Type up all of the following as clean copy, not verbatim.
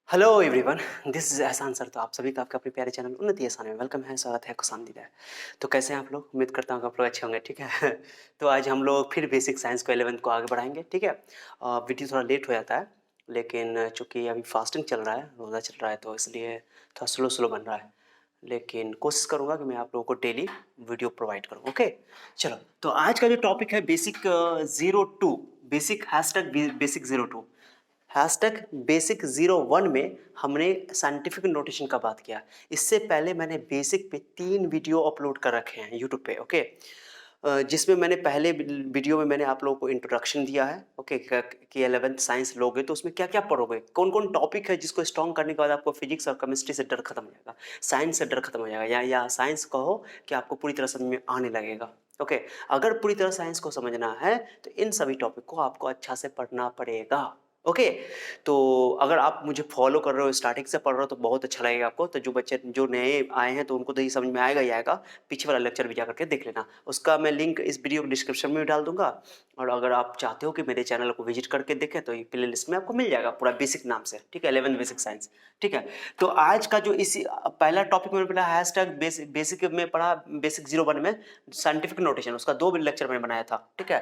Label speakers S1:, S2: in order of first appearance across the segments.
S1: Hello everyone, this is एहसान sir. तो आप सभी का आपका अपने प्यारे चैनल उन्नति एहसान में वेलकम है, स्वागत है, खुशामदीद है। तो कैसे हैं आप लोग? उम्मीद करता हूँ कि आप लोग अच्छे होंगे, ठीक है। तो आज हम लोग फिर बेसिक साइंस को 11th को आगे बढ़ाएंगे, ठीक है। वीडियो थोड़ा लेट हो जाता है, लेकिन चूंकि अभी फास्टिंग चल रहा है, रोज़ा चल रहा है, तो इसलिए थोड़ा स्लो स्लो बन रहा है। लेकिन कोशिश करूँगा कि मैं आप लोगों को डेली वीडियो प्रोवाइड करूँ, ओके। चलो, तो आज का जो टॉपिक है basic 02, basic hashtag basic 02, hashtag basic 01 में हमने साइंटिफिक नोटेशन का बात किया। इससे पहले मैंने बेसिक पे 3 वीडियो अपलोड कर रखे हैं यूट्यूब पे, ओके। जिसमें मैंने पहले वीडियो में मैंने आप लोगों को इंट्रोडक्शन दिया है, ओके, कि 11th साइंस लोगे तो उसमें क्या क्या पढ़ोगे, कौन कौन टॉपिक है जिसको स्ट्रॉन्ग करने के बाद आपको फिजिक्स और केमिस्ट्री से डर खत्म हो जाएगा, साइंस से डर खत्म हो जाएगा, या साइंस कहो कि आपको पूरी तरह समझ में आने लगेगा, ओके। अगर पूरी तरह साइंस को समझना है तो इन सभी टॉपिक को आपको अच्छा से पढ़ना पड़ेगा, ओके। तो अगर आप मुझे फॉलो कर रहे हो, स्टार्टिंग से पढ़ रहे हो, तो बहुत अच्छा लगेगा आपको। तो जो बच्चे जो नए आए हैं तो उनको तो ये समझ में आएगा ही आएगा। पीछे वाला लेक्चर भी जा करके देख लेना, उसका मैं लिंक इस वीडियो के डिस्क्रिप्शन में भी डाल दूंगा। और अगर आप चाहते हो कि मेरे चैनल को विजिट करके देखें तो ये प्ले लिस्ट में आपको मिल जाएगा पूरा बेसिक नाम से, ठीक है, 11 बेसिक साइंस, ठीक है। तो आज का जो इसी पहला टॉपिक मैंने पढ़ा हैशटैग बेसिक में पढ़ा, बेसिक 01 में साइंटिफिक नोटेशन, उसका 2 लेक्चर मैंने बनाया था, ठीक है।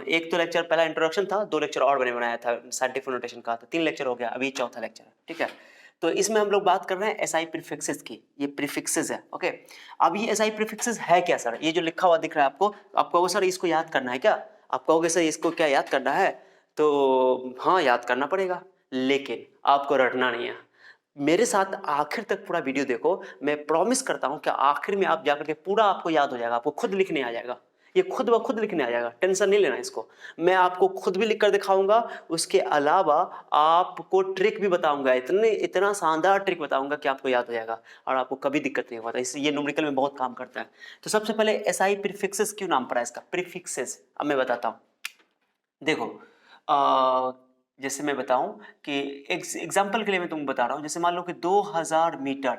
S1: एक तो लेक्चर पहला इंट्रोडक्शन था, 2 लेक्चर और मैंने बनाया था साइंटिफिक नोटेशन का, तो 3 लेक्चर हो गया, अभी चौथा लेक्चर है, ठीक है। तो इसमें हम लोग बात कर रहे हैं एसआई प्रीफिक्सेस की। ये प्रीफिक्सेस है, ओके। अब ये एसआई प्रीफिक्सेस है क्या सर? ये जो लिखा हुआ दिख रहा है आपको, आप कहोगे सर इसको याद करना है क्या? आप कहोगे सर इसको क्या याद करना है? तो हाँ, याद करना पड़ेगा, लेकिन आपको रटना नहीं है। मेरे साथ आखिर तक पूरा वीडियो देखो, मैं प्रॉमिस करता हूं कि आखिर में आप जाकर के पूरा आपको याद हो जाएगा, आपको खुद लिखने आ जाएगा, ये खुद ब खुद लिखने आ जाएगा, टेंशन नहीं लेना इसको। मैं आपको खुद भी लिख कर दिखाऊंगा, उसके अलावा आपको ट्रिक भी बताऊंगा, इतना शानदार ट्रिक बताऊंगा कि आपको याद हो जाएगा और आपको कभी दिक्कत नहीं होगा। इसलिए ये न्यूमेरिकल में बहुत काम करता है। तो सबसे पहले एसआई प्रीफिक्सेस क्यों नाम पड़ा है इसका, प्रीफिक्सेस, अब मैं बताता हूँ। देखो, जैसे मैं बताऊं कि एग्जाम्पल के लिए मैं तुमको बता रहा हूं, जैसे मान लो कि 2000 मीटर,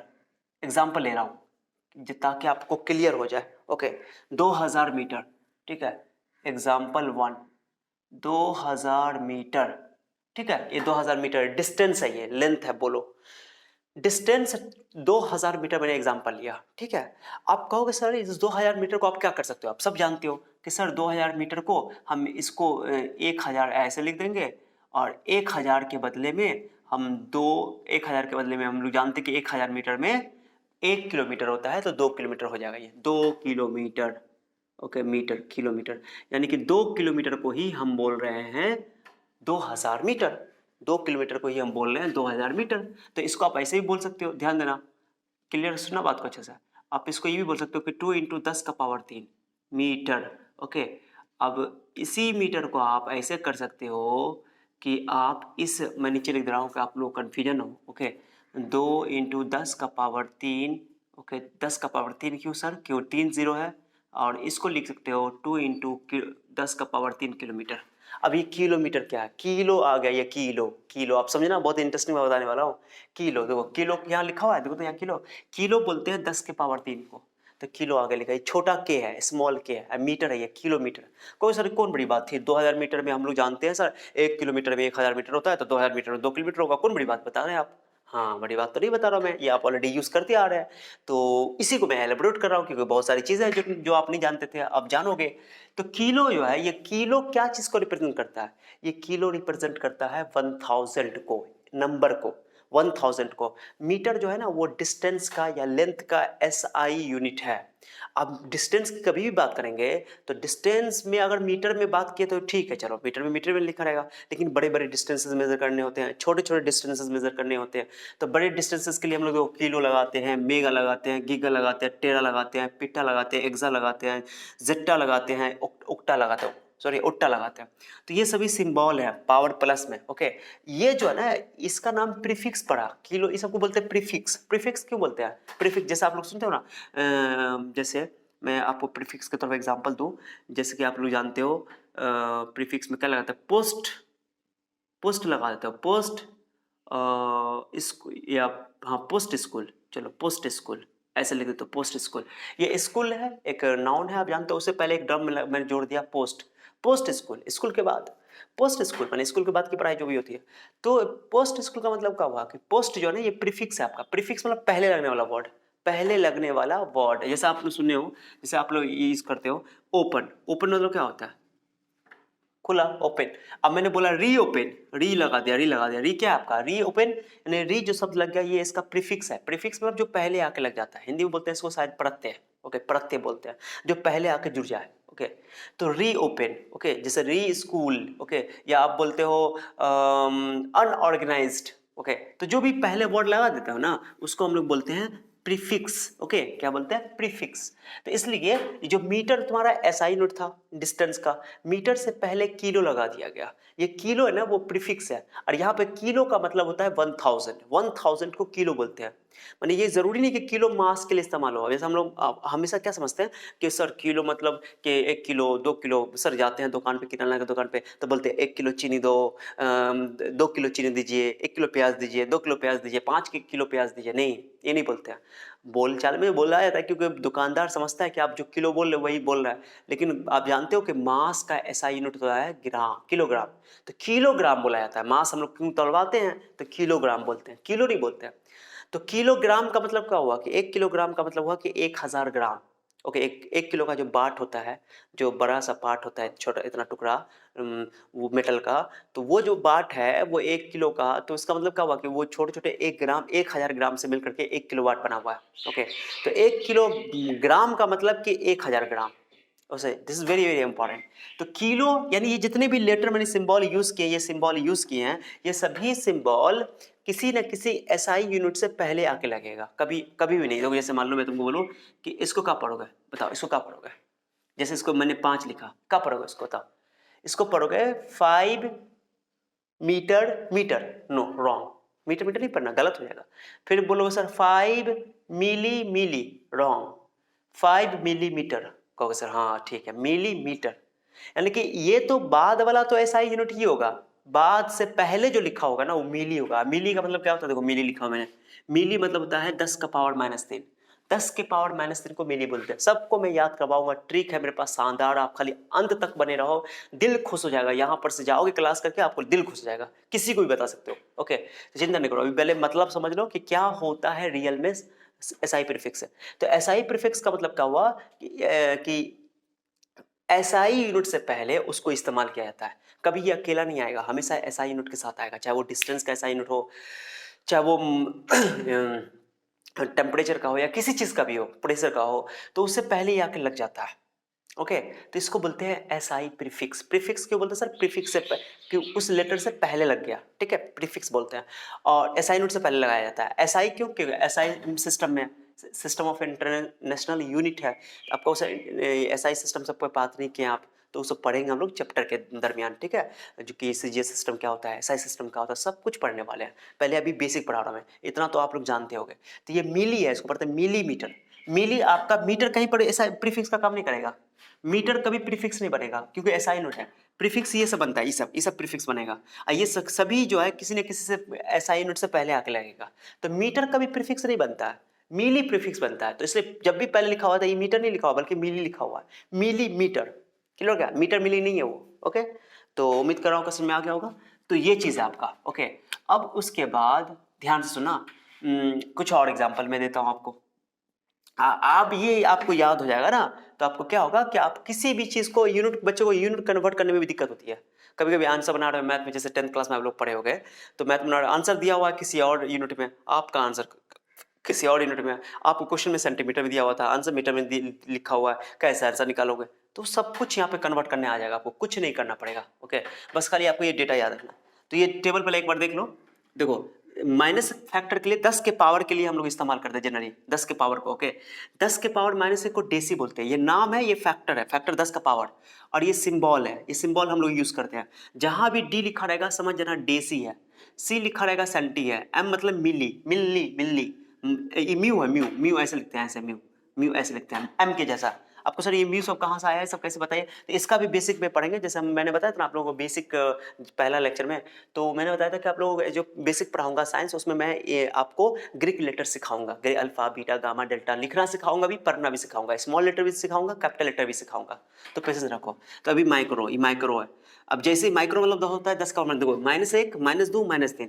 S1: एग्जाम्पल ले रहा हूं ताकि आपको क्लियर हो जाए, ओके। 2000 मीटर, ठीक है, एग्जाम्पल 1, 2000 मीटर, ठीक है। ये 2000 मीटर डिस्टेंस है, ये लेंथ है, बोलो डिस्टेंस 2000 मीटर मैंने एग्जांपल लिया, ठीक है। आप कहोगे सर इस 2000 मीटर को आप क्या कर सकते हो? आप सब जानते हो कि सर 2000 मीटर को हम इसको 1000 ऐसे लिख देंगे, और 1000 के बदले में हम 1000 के बदले में हम लोग जानते हैं कि 1000 मीटर में 1 किलोमीटर होता है, तो 2 किलोमीटर हो जाएगा, ये 2 किलोमीटर, ओके। मीटर किलोमीटर, यानी कि 2 किलोमीटर को ही हम बोल रहे हैं 2000 मीटर, 2 किलोमीटर को ही हम बोल रहे हैं 2000 मीटर। तो इसको आप ऐसे भी बोल सकते हो, ध्यान देना, क्लियर सुनना बात को अच्छे से। आप इसको ये भी बोल सकते हो कि 2 × 10⁻³ मीटर, ओके। अब इसी मीटर को आप ऐसे कर सकते हो कि आप इस, मैं नीचे लिख दे रहा हूँ कि आप लोग कन्फ्यूजन हो, ओके। 2 × 10⁻³ ओके, 10⁻³ क्यों सर? क्यों 3 जीरो है, और इसको लिख सकते हो 2 × 10⁻³ किलोमीटर। अब ये किलोमीटर क्या है? किलो आ गया, ये किलो, किलो आप समझना, बहुत इंटरेस्टिंग मैं बताने वाला हूँ। किलो देखो, किलो यहाँ लिखा हुआ है, देखो तो यहाँ किलो, किलो बोलते हैं 10⁻³ को, तो किलो आगे लिखा है, छोटा के है, स्मॉल के है, मीटर है ये, किलोमीटर। कोई सर कौन बड़ी बात थी, 2000 मीटर में हम लोग जानते हैं सर 1 किलोमीटर में 1000 मीटर होता है, तो 2000 मीटर में 2 किलोमीटर होगा, कौन बड़ी बात बता रहे हैं आप? हाँ, बड़ी बात तो नहीं बता रहा मैं, ये आप ऑलरेडी यूज करते आ रहे हैं। तो इसी को मैं एलेबोरेट कर रहा हूँ, क्योंकि बहुत सारी चीजें हैं जो आप नहीं जानते थे, अब जानोगे। तो किलो जो है, ये किलो क्या चीज को रिप्रेजेंट करता है? ये किलो रिप्रेजेंट करता है 1000 को, नंबर को, 1000 को। मीटर जो है ना, वो डिस्टेंस का या लेंथ का एसआई यूनिट है। अब डिस्टेंस की कभी भी बात करेंगे तो डिस्टेंस में अगर मीटर में बात किए तो ठीक है, चलो मीटर में लिखा रहेगा, लेकिन बड़े बड़े डिस्टेंसेस मेजर करने होते हैं, छोटे छोटे डिस्टेंसेस मेजर करने होते हैं। तो बड़े डिस्टेंसेस के लिए हम लोग किलो लगाते हैं, मेगा लगाते हैं, गीगा लगाते हैं, टेरा लगाते हैं, पिटा लगाते हैं, एक्सा लगाते हैं, जेट्टा लगाते हैं, ओक्टा लगाते हैं, सॉरी ओट्टा लगाते हैं। तो ये सभी सिंबल है पावर प्लस में, ओके। ये जो है ना, इसका नाम प्रीफिक्स पड़ा, किलो, इस सबको बोलते हैं प्रीफिक्स। प्रीफिक्स क्यों बोलते हैं? प्रीफिक्स जैसे आप लोग सुनते हो ना, जैसे मैं आपको प्रीफिक्स के तौर पर एग्जांपल दूं, जैसे कि आप लोग जानते हो प्रीफिक्स में क्या लगाता है? पोस्ट, पोस्ट लगा देते हो, पोस्ट या हाँ पोस्ट स्कूल, चलो पोस्ट स्कूल ऐसे लिख देते हो, पोस्ट स्कूल। ये स्कूल है, एक नाउन है, आप जानते हो, उससे पहले एक डर्म मैंने जोड़ दिया, पोस्ट, पोस्ट स्कूल, स्कूल के बाद पोस्ट स्कूल माने स्कूल के बाद की पढ़ाई जो भी होती है। तो पोस्ट स्कूल का मतलब क्या हुआ कि पोस्ट जो है ना ये प्रीफिक्स है आपका। प्रीफिक्स मतलब पहले लगने वाला वर्ड, पहले लगने वाला वर्ड। जैसे आप लोग सुने हो, जैसे आप लोग यूज करते हो ओपन। ओपन मतलब क्या होता है? खुला, ओपन। अब मैंने बोला री ओपन, री लगा दिया, री लगा दिया। री क्या है आपका? री ओपन, यानी री जो शब्द लग गया ये इसका प्रीफिक्स है। प्रीफिक्स मतलब जो पहले आके लग जाता है। हिंदी में बोलते हैं इसको शायद प्रत्यय। ओके, प्रत्यय बोलते हैं जो पहले आके जुड़ जाए। ओके, तो री ओपन। ओके, जैसे री स्कूल। ओके, या आप बोलते हो अनऑर्गेनाइज्ड। ओके, तो जो भी पहले वर्ड लगा देता हो ना उसको हम लोग बोलते हैं प्रीफिक्स। ओके, क्या बोलते हैं? प्रीफिक्स। तो इसलिए जो मीटर तुम्हारा एसआई यूनिट था डिस्टेंस का, मीटर से पहले किलो लगा दिया गया। ये किलो है ना वो प्रीफिक्स है। और यहाँ पे किलो का मतलब होता है 1000। 1000 को किलो बोलते हैं। माने ये जरूरी नहीं कि किलो मास के लिए इस्तेमाल हो। जैसे हम लोग हमेशा क्या समझते हैं कि सर किलो मतलब कि 1 किलो 2 किलो। सर जाते हैं दुकान पे, किराना की दुकान पे, तो बोलते हैं 1 किलो चीनी दो, 2 किलो चीनी दीजिए, 1 किलो प्याज दीजिए, 2 किलो प्याज दीजिए, 5 किलो प्याज दीजिए। नहीं, ये नहीं बोलते हैं। बोल चाल में बोला जाता है क्योंकि दुकानदार समझता है कि आप जो किलो बोल रहे हो वही बोल रहा है। लेकिन आप जानते हो कि मास का ऐसा यूनिट होता है ग्राम, किलोग्राम। तो किलोग्राम बोला जाता है। मास हम लोग क्यों तौलवाते हैं तो किलोग्राम बोलते हैं, किलो नहीं बोलते हैं। तो किलोग्राम का मतलब क्या हुआ कि 1 किलोग्राम का मतलब हुआ कि 1000 ग्राम। ओके, एक किलो का जो बाट होता है, जो बड़ा सा पार्ट होता है, छोटा इतना टुकड़ा, वो मेटल का, तो वो जो बाट है वो 1 किलो का, तो इसका मतलब क्या हुआ कि वो छोटे छोटे 1 ग्राम 1000 ग्राम से मिलकर के 1 किलो वाट बना हुआ है। ओके, तो 1 किलो ग्राम का मतलब कि 1000 ग्राम। Okay, this is very very important. तो किलो यानी ये जितने भी लेटर मैंने सिंबल यूज किए, ये सिंबल यूज किए हैं, ये सभी सिंबल किसी न किसी एसआई यूनिट से पहले आके लगेगा। कभी कभी भी नहीं। देखो जैसे मान लो मैं तुमको बोलूं कि इसको क्या पढ़ोगे, बताओ इसको क्या पढ़ोगे। जैसे इसको मैंने 5 लिखा, क्या पढ़ोगे इसको बताओ। इसको पढ़ोगे 5 metre. Metre no, wrong. Metre metre नहीं पढ़ना, गलत हो जाएगा। फिर बोलोगे sir 5 milli milli, wrong. 5 millimetre कहोगे सर, हाँ ठीक है, मिलीमीटर। यानी कि ये तो बाद वाला तो ऐसा ही यूनिट ही होगा, बाद से पहले जो लिखा होगा ना वो मिली होगा। मिली का मतलब क्या होता है? देखो मिली लिखा मैंने, मिली मतलब होता है 10 का पावर -3। 10 के पावर -3 को मिली बोलते हैं। सबको मैं याद करवाऊंगा, ट्रिक है मेरे पास शानदार। आप खाली अंत तक बने रहो, दिल खुश हो जाएगा। यहाँ पर से जाओगे क्लास करके आपको दिल खुश हो जाएगा, किसी को भी बता सकते हो। ओके, तो चिंता नहीं करो, अभी पहले मतलब समझ लो कि क्या होता है रियल में एसआई प्रीफिक्स है। तो एसआई प्रीफिक्स का मतलब क्या हुआ कि एसआई यूनिट से पहले उसको इस्तेमाल किया जाता है। कभी ये अकेला नहीं आएगा, हमेशा एसआई यूनिट के साथ आएगा। चाहे वो डिस्टेंस का एसआई यूनिट हो, चाहे वो टेम्परेचर का हो, या किसी चीज का भी हो, प्रेशर का हो, तो उससे पहले ही आके लग जाता है। ओके, तो इसको बोलते हैं एसआई प्रीफिक्स। प्रीफिक्स क्यों बोलते हैं सर? प्रीफिक्स से कि उस लेटर से पहले लग गया, ठीक है, प्रीफिक्स बोलते हैं। और एसआई यूनिट से पहले लगाया जाता है। एसआई क्यों? क्योंकि एसआई सिस्टम में, सिस्टम ऑफ इंटरनेशनल यूनिट है। आपको उस एसआई सिस्टम से कोई बात नहीं किया आप, तो उसको पढ़ेंगे हम लोग चैप्टर के दरमियान, ठीक है। जो कि सीजीएस सिस्टम क्या होता है, एसआई सिस्टम क्या होता है, सब कुछ पढ़ने वाले हैं। पहले अभी बेसिक पढ़ा रहा हूं मैं, इतना तो आप लोग जानते होंगे। तो ये मिली है, इसको पढ़ते हैं मिलीमीटर। मिली आपका मीटर कहीं पर ऐसा प्रीफिक्स का काम नहीं करेगा। मीटर कभी प्रीफिक्स नहीं बनेगा क्योंकि ऐसा ही नोट है। प्रीफिक्स ये सब बनता है, ये सब प्रीफिक्स बनेगा। और ये सभी जो है किसी न किसी से ऐसा ही नोट से पहले आके लगेगा। तो मीटर कभी प्रीफिक्स नहीं बनता है, मिली प्रीफिक्स बनता है। तो इसलिए जब भी पहले लिखा हुआ था ये मीटर नहीं लिखा हुआ बल्कि मिली लिखा हुआ है। मिली मीटर, क्लियर हो गया? मीटर मिली नहीं है वो। ओके, तो उम्मीद कर रहा हूँ समझ में आ गया होगा। तो ये चीज है आपका। ओके, अब उसके बाद ध्यान से सुना, कुछ और एग्जाम्पल मैं देता हूँ आपको। आप ये आपको याद हो जाएगा ना, तो आपको क्या होगा कि आप किसी भी चीज को यूनिट, बच्चों को यूनिट कन्वर्ट करने में भी दिक्कत होती है। कभी कभी आंसर बना रहे हो मैथ में, जैसे 10th क्लास में आप लोग पढ़े हो गए, तो मैथ में आंसर दिया हुआ है किसी और यूनिट में, आपका आंसर किसी और यूनिट में, आपको क्वेश्चन में सेंटीमीटर में दिया हुआ था, आंसर मीटर में लिखा हुआ है, कैसे आंसर निकालोगे? तो सब कुछ यहाँ पे कन्वर्ट करने आ जाएगा, आपको कुछ नहीं करना पड़ेगा। ओके, बस खाली आपको ये डेटा याद रखना। तो ये टेबल पहले एक बार देख लो। देखो माइनस फैक्टर के लिए 10 के पावर के लिए हम लोग इस्तेमाल करते हैं जनरली 10 के पावर को। ओके, 10 के पावर -1 को डेसी बोलते हैं। ये नाम है, ये फैक्टर है, फैक्टर 10 का पावर। और ये सिंबल है, ये सिंबल हम लोग यूज करते हैं। जहां भी डी लिखा रहेगा समझ जाना डेसी है, सी लिखा रहेगा सेंटी है, एम मतलब मिली, मिल्ली मिल्ली, म्यू है, म्यू म्यू ऐसे लिखते हैं, ऐसे म्यू म्यू ऐसे लिखते हैं एम के जैसा। आपको सर ये म्यू सब कहाँ से आया है, सब कैसे बताइए, तो इसका भी बेसिक में पढ़ेंगे। जैसे मैंने बताया था ना आप लोगों को बेसिक पहला लेक्चर में, तो मैंने बताया था कि आप लोगों को जो बेसिक पढ़ाऊंगा साइंस, उसमें मैं ये आपको ग्रीक लेटर सिखाऊंगा, Greek alpha beta gamma delta लिखना सिखाऊंगा, भी पढ़ना भी सिखाऊंगा, स्मॉल लेटर भी सिखाऊंगा, कैपिटल लेटर भी सिखाऊंगा। तो पेशेंस रखो। तो अभी माइक्रो, ये माइक्रो है। अब जैसे माइक्रो मतलब होता है 10 का पावर, देखो -1 -2 -3,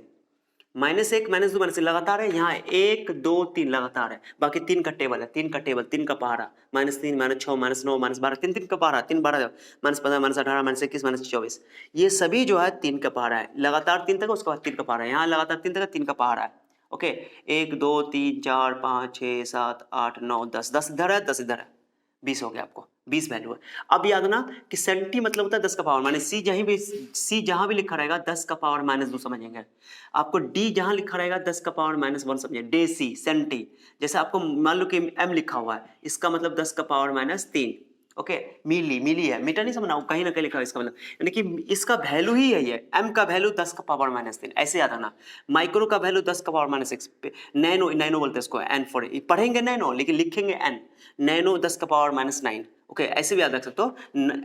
S1: -1 -2 -3 लगातार है। यहाँ 1 2 3 लगातार है, बाकी 3 का टेबल है, 3 का टेबल, 3 का पहाड़ा, -3 -6 -9 -12, 3 3 का पहाड़ा, 3 12 -15 -18 -21 -24, ये सभी जो है 3 का पहाड़ा है, लगातार 3 तक, उसके बाद 3 का पहाड़ा है, यहाँ लगातार 3 तक 3 का पहाड़ा है। ओके, 1 2 3 4 5 6 7 8 9 10, 10 इधर है, 10 इधर है, 20 हो गया आपको, 20 वैल्यू है। अब याद ना कि सेंटी मतलब होता है 10 का पावर, माने सी जहां भी लिखा रहेगा 10 का पावर -2 समझेंगे। आपको डी जहां लिखा रहेगा 10 का पावर -1 समझिए, डेसी सेंटी। जैसे आपको मान लो कि एम लिखा हुआ है, इसका मतलब 10 का पावर -3। ओके, मिली है, मीटर नहीं समझना, कहीं ना कहीं लिखा है इसका मतलब, यानी कि इसका वैल्यू ही है ये, एम का वैल्यू 10 का पावर -3, ऐसे याद आना। माइक्रो का वैल्यू 10 का पावर -6, नैनो बोलते हैं इसको, एन फॉर, पढ़ेंगे नैनो लेकिन लिखेंगे एन, नैनो 10 का पावर -9। ओके, ऐसे भी याद रख सकते हो,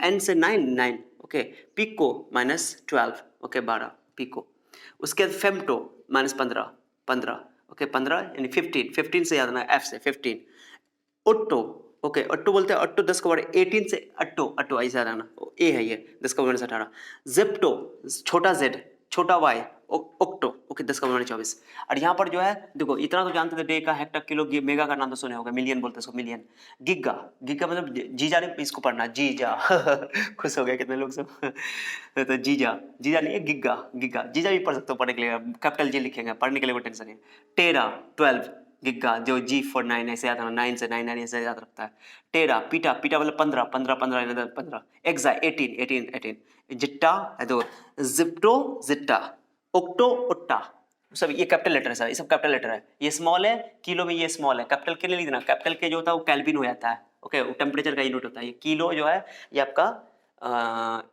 S1: एन से 9। Okay, pico -12, okay 12 pico. उसके बाद फेम्टो -15, ओके 15 यानी 15 से याद रखना, एफ से 15। ओट्टो, ओके ओट्टो बोलते हैं, ओट्टो 10 का पावर 18 से, अट्टो ऐसे याद रखना, ए है ये 10 का पावर -18। जेप्टो छोटा जेड, छोटा वाई, ओक्टो, ओके 10 का पावर -24। और यहाँ पर जो है देखो, इतना तो जानते थे, डे का, हेक्टर, किलो, मेगा का नाम तो सुने होगा, मिलियन बोलते हैं इसको, मिलियन। गिग्गा, गिग्गा मतलब जीजा ने इसको पढ़ना, जीजा खुश हो गए कितने लोग सब तो जीजा नहीं है, गिग्गा, जीजा भी पढ़ सकते हो, पढ़ने के लिए कैपिटल जी लिखेंगे, पढ़ने के लिए कोई टेंशन नहीं। टेरा 12, गिग्गा जो जी फॉर 9 ऐसे याद रखना, 9 से 9 ऐसे याद रखता है। टेरा, पीटा मतलब 15, एक्सा 18, जिट्टा है तो जिप्टो, जिट्टा, ओक्टो, ओट्टा, सब ये कैपिटल लेटर है सर, ये सब कैपिटल लेटर है। ये स्मॉल है, किलो में ये स्मॉल है, कैपिटल के लिए लिखना, कैपिटल के जो होता है वो केल्विन हो जाता है। ओके, वो टेम्परेचर का यूनिट होता है। ये किलो जो है ये आपका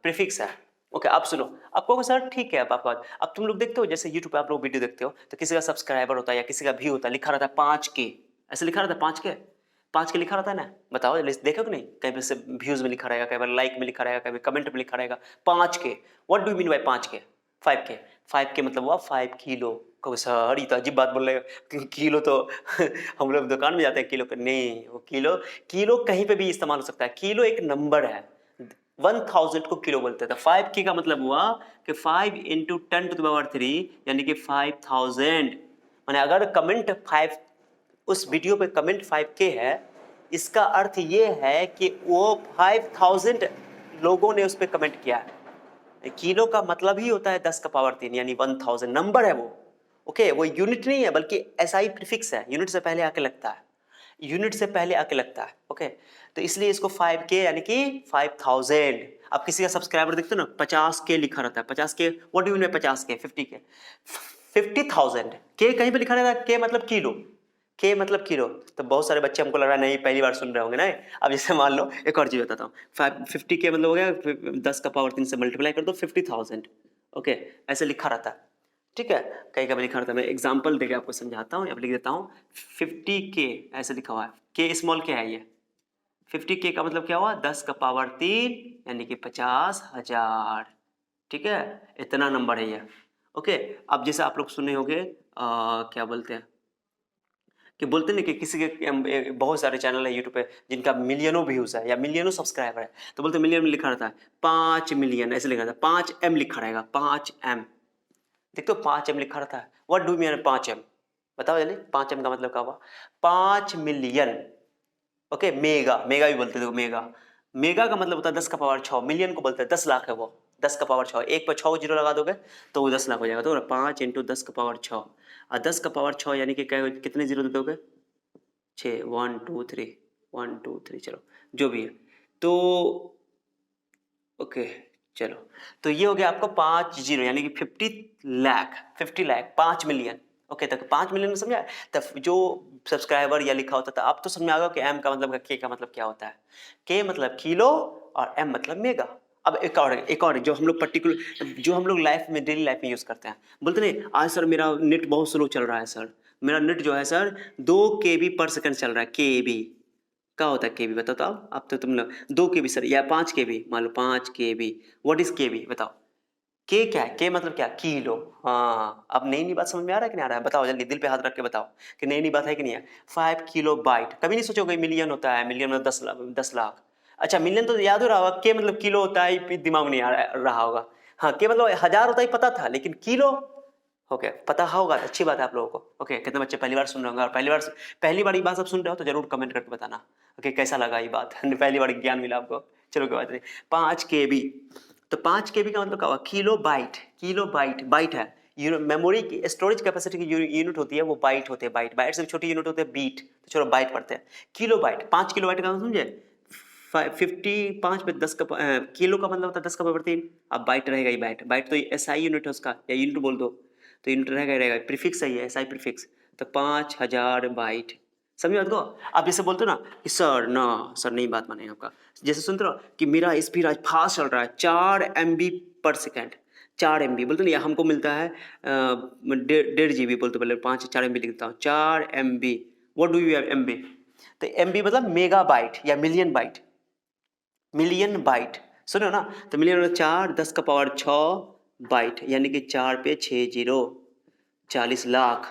S1: प्रीफिक्स है। ओके, आप सुनो, आपको सर ठीक है, अब तुम लोग देखते हो, जैसे यूट्यूब पे आप लोग वीडियो देखते हो, तो किसी का सब्सक्राइबर होता है या किसी का व्यू होता है, लिखा रहता है 5K, ऐसे लिखा रहता है 5K लिखा रहता है ना, बताओ देखो कि नहीं, कहीं पर से व्यूज में लिखा रहेगा, कहीं पर लाइक में लिखा रहेगा, कहीं पर कमेंट में लिखा रहेगा 5K। What do you mean by 5K? 5K मतलब हुआ 5 किलो। कहो सर ये तो अजीब बात बोल रहे हो, किलो तो हम लोग दुकान में जाते हैं किलो, नहीं, वो किलो कहीं पे भी इस्तेमाल हो सकता है, किलो एक नंबर है, 1000 को किलो बोलते हैं। तो 5K का मतलब हुआ कि 5 × 10⁻³ यानी कि 5000। माने अगर कमेंट 5 उस वीडियो पे कमेंट 5K है, इसका अर्थ ये है कि वो 5000 लोगों ने उस पर कमेंट किया है। किलो का मतलब ही होता है 10 का पावर 3 यानी 1000, नंबर है वो। ओके, वो यूनिट नहीं है बल्कि SI प्रीफिक्स है, यूनिट से पहले आके लगता है, ओके, तो इसलिए इसको 5K यानी कि 5000। अब किसी का सब्सक्राइबर देखते हो ना 50K लिखा रहता है, 50K what do you mean 50K? 50K 50,000, के कहीं पे लिखा रहता है, के मतलब किलो, के मतलब किलो। तो बहुत सारे बच्चे हमको लग रहा है नहीं पहली बार सुन रहे होंगे ना। अब जैसे मान लो एक और चीज बताता हूँ, 50K मतलब हो गया 10 का पावर 3 से मल्टीप्लाई कर दो 50,000। ओके, ऐसे लिखा रहता है, ठीक है, कहीं का भी लिखा रहता है। मैं एग्जाम्पल देके आपको समझाता हूँ, अब लिख देता हूँ 50K ऐसे लिखा हुआ है, के स्मॉल क्या है ये, 50K का मतलब क्या हुआ 10 का पावर 3 यानी कि 50,000, ठीक है, इतना नंबर है ये। ओके, अब जैसे आप लोग सुने होंगे क्या बोलते हैं कि बोलते नहीं कि किसी के बहुत सारे चैनल है यूट्यूब पे जिनका मिलियनों व्यूज है या मिलियनों सब्सक्राइबर है, तो बोलते मिलियन में लिखा रहता है 5 मिलियन ऐसे लिखा रहता है, 5M लिखा रहेगा, 5M, देखते हो 5M लिखा रहता है। What do mean 5M? बताओ जल्दी, 5M का मतलब क्या हुआ? 5 मिलियन। ओके, मेगा भी बोलते थे, मेगा का मतलब होता है 10 का पावर 6, मिलियन को बोलते हैं 10 लाख है वो, 10 का पावर 6, एक पर 6 जीरो लगा दोगे तो वो 10 लाख हो जाएगा। तो 5 × 10 का पावर 6, और 10 का पावर 6 यानी कि कितने जीरो दे दोगे? 6, 1 2 3, 1 2 3, चलो जो भी है। तो ओके चलो, तो ये हो गया आपको 5 जीरो यानी कि 50 लाख 5 मिलियन। ओके, तक 5 मिलियन में समझा? तब जो सब्सक्राइबर या लिखा होता था, अब तो समझ में आ गया कि M का मतलब K का मतलब क्या होता है। K मतलब किलो और M मतलब मेगा। अब एक और जो हम लोग पर्टिकुलर, जो हम लोग लाइफ में डेली लाइफ में यूज करते हैं, बोलते नहीं आज सर मेरा नेट बहुत स्लो चल रहा है सर, मेरा नेट जो है सर 2 KB पर सेकंड चल रहा है, KB क्या होता है केबी बताओ? तो अब तो तुम लोग 2 केबी सर या 5 केबी, मान लो 5 केबी। व्हाट इज केबी बताओ? के क्या है? के मतलब क्या? किलो। हाँ, अब नई नई बात समझ में आ रहा है कि नहीं आ रहा है? बताओ जल्दी, दिल पे हाथ रख के बताओ कि नई नई बात है कि नहीं है? 5 किलो बाइट। कभी नहीं सोचोगे मिलियन होता है, मिलियन में 10 लाख, 10 लाख। अच्छा मिलियन तो याद हो रहा होगा, के मतलब किलो होता है, ये दिमाग में नहीं रहा होगा। हाँ, के मतलब 1000 होता ही पता था, लेकिन किलो ओके पता होगा तो अच्छी बात है आप लोगों को। ओके, कितने बच्चे पहली बार सुन रहे होंगे, और पहली बार ये बात सब सुन रहे हो तो जरूर कमेंट करके बताना। ओके, कैसा लगा ये बात? पहली बार ज्ञान मिला आपको। चलो कोई बात नहीं। 5 केबी, तो 5 केबी का मतलब क्या हुआ? Kilo byte. Kilo byte, byte है मेमोरी की स्टोरेज कैपेसिटी की यूनिट होती है, वो बाइट होते हैं। बाइट, बाइट से छोटी यूनिट होती है बीट, तो चलो बाइट पढ़ते हैं। किलो बाइट, 5 किलो बाइट का मतलब समझे? 55 पे 10 का किलो का मतलब होता है 10 का पावर 3। अब बाइट रहेगा ही, बाइट, बाइट तो एसआई यूनिट है उसका, या यूनिट बोल दो, तो यूनिट रहेगा ही रहेगा, प्रीफिक्स है ये एसआई प्रीफिक्स। तो 5000 बाइट, समझ बात को? आप जैसे बोलते हो ना कि सर ना, सर नहीं बात मानेंगे आपका। जैसे सुनते हो कि मेरा स्पीड आज फास्ट चल रहा है 4 MB/सेकेंड, 4 MB बोलते ना, या हमको मिलता है 1.5 GB बोलते, पहले 4 MB लिखता हूँ, 4 MB। What do you have MB? तो MB मतलब मेगा बाइट या मिलियन बाइट, मिलियन बाइट सुनो ना। तो मिलियन मतलब 4 10 का पावर 6 बाइट, यानी कि 4 पे 6 जीरो, 40 लाख,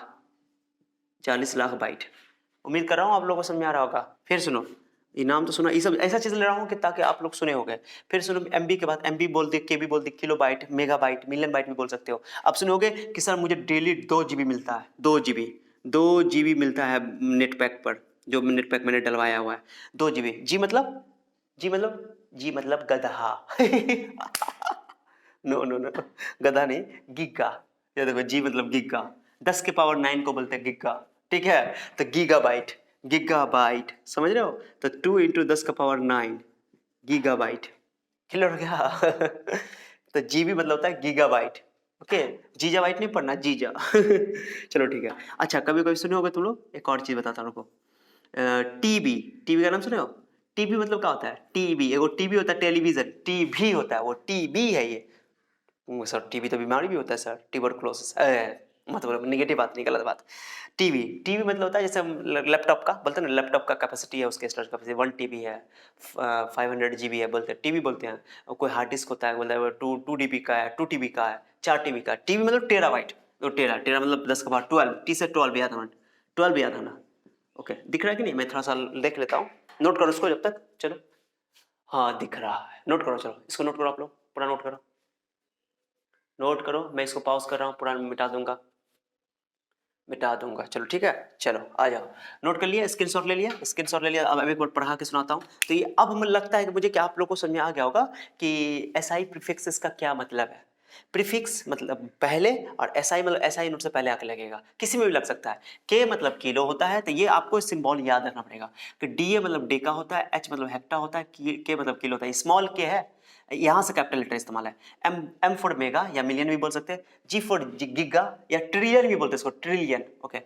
S1: 40 लाख बाइट। उम्मीद कर रहा हूँ आप लोगों को समझ में आ रहा होगा। फिर सुनो, ये नाम तो सुना, ये सब ऐसा चीज ले रहा हूँ कि ताकि आप लोग सुने हो गए। फिर सुनो, एमबी के बाद एमबी बोल दिए, केबी बोल दिए, kilo byte, mega byte, million byte भी बोल सकते हो। अब सुनोगे कि सर मुझे डेली 2 GB मिलता है, 2 GB, 2 GB मिलता है नेट पैक पर, जो नेट पैक मैंने डलवाया हुआ है 2 GB। जी मतलब गधा। नो नो नो, गधा नहीं, गिग्गा। ये देखो, जी मतलब गिग्गा, 10 के पावर 9 को बोलते हैं गिग्गा, ठीक है? तो गीगाबाइट, गीगाबाइट समझ रहे हो? तो 2 × 10 का पावर 9 गीगाबाइट, क्लियर हो गया? तो जीबी मतलब होता है गीगाबाइट। ओके, जीजा बाइट नहीं पढ़ना, जीजा। चलो ठीक है। अच्छा, कभी कभी सुने होगे तुम लोग, एक और चीज बताता हूँ रुको। टीबी, टीबी का नाम सुने हो? टीबी मतलब क्या होता है? टीबी, एगो टीबी होता है टेलीविजन, टीबी होता है, वो टीबी है ये। सर टीबी तो बीमारी भी होता है सर, ट्यूबरकुलोसिस, मतलब निगेटिव बात नहीं, गलत बात। टीबी, टीबी मतलब होता है जैसे हम लैपटॉप का बोलते हैं ना, लैपटॉप का कैपेसिटी है, उसके स्टोरेज कैपेसिटी 1 TB है, 500 GB है, बोलते हैं टीबी बोलते हैं। और कोई हार्ड डिस्क होता है, बोलते हैं 2 DB का है, 2 TB का है, 4 TB का। टीबी मतलब टेराबाइट, तो टेरा, टेरा मतलब 10 का पावर 12, टी से 12 याद होना, 12 याद होना। ओके, दिख रहा है कि नहीं? मैं थोड़ा सा देख लेता हूँ, नोट करो इसको जब तक। चलो, हाँ दिख रहा है, नोट करो, चलो इसको नोट करो, आप लोग पूरा नोट करो, नोट करो। मैं इसको पॉज कर रहा हूँ, पूरा मिटा दूंगा, मिटा दूंगा। चलो ठीक है, चलो आ जाओ। नोट कर लिया, स्क्रीनशॉट ले लिया, स्क्रीनशॉट ले लिया। अब एक बार पढ़ा के सुनाता हूँ। तो ये अब मुझे लगता है कि मुझे क्या आप लोगों को समझ में आ गया होगा कि एसआई प्रीफिक्स का क्या मतलब है। प्रीफिक्स मतलब पहले, और एसआई मतलब एसआई यूनिट से पहले आके लगेगा, किसी में भी लग सकता है। के मतलब किलो होता है, तो ये आपको सिंबल याद रखना पड़ेगा कि डीए मतलब डेका होता है, एच मतलब हेक्टा होता है, के मतलब किलो होता है, स्मॉल के है, यहाँ से कैपिटल लेटर इस्तेमाल है। एम फॉर मेगा या मिलियन भी बोल सकते हैं, जी फॉर गिगा या ट्रिलियन भी बोलते हैं इसको, trillion. Okay,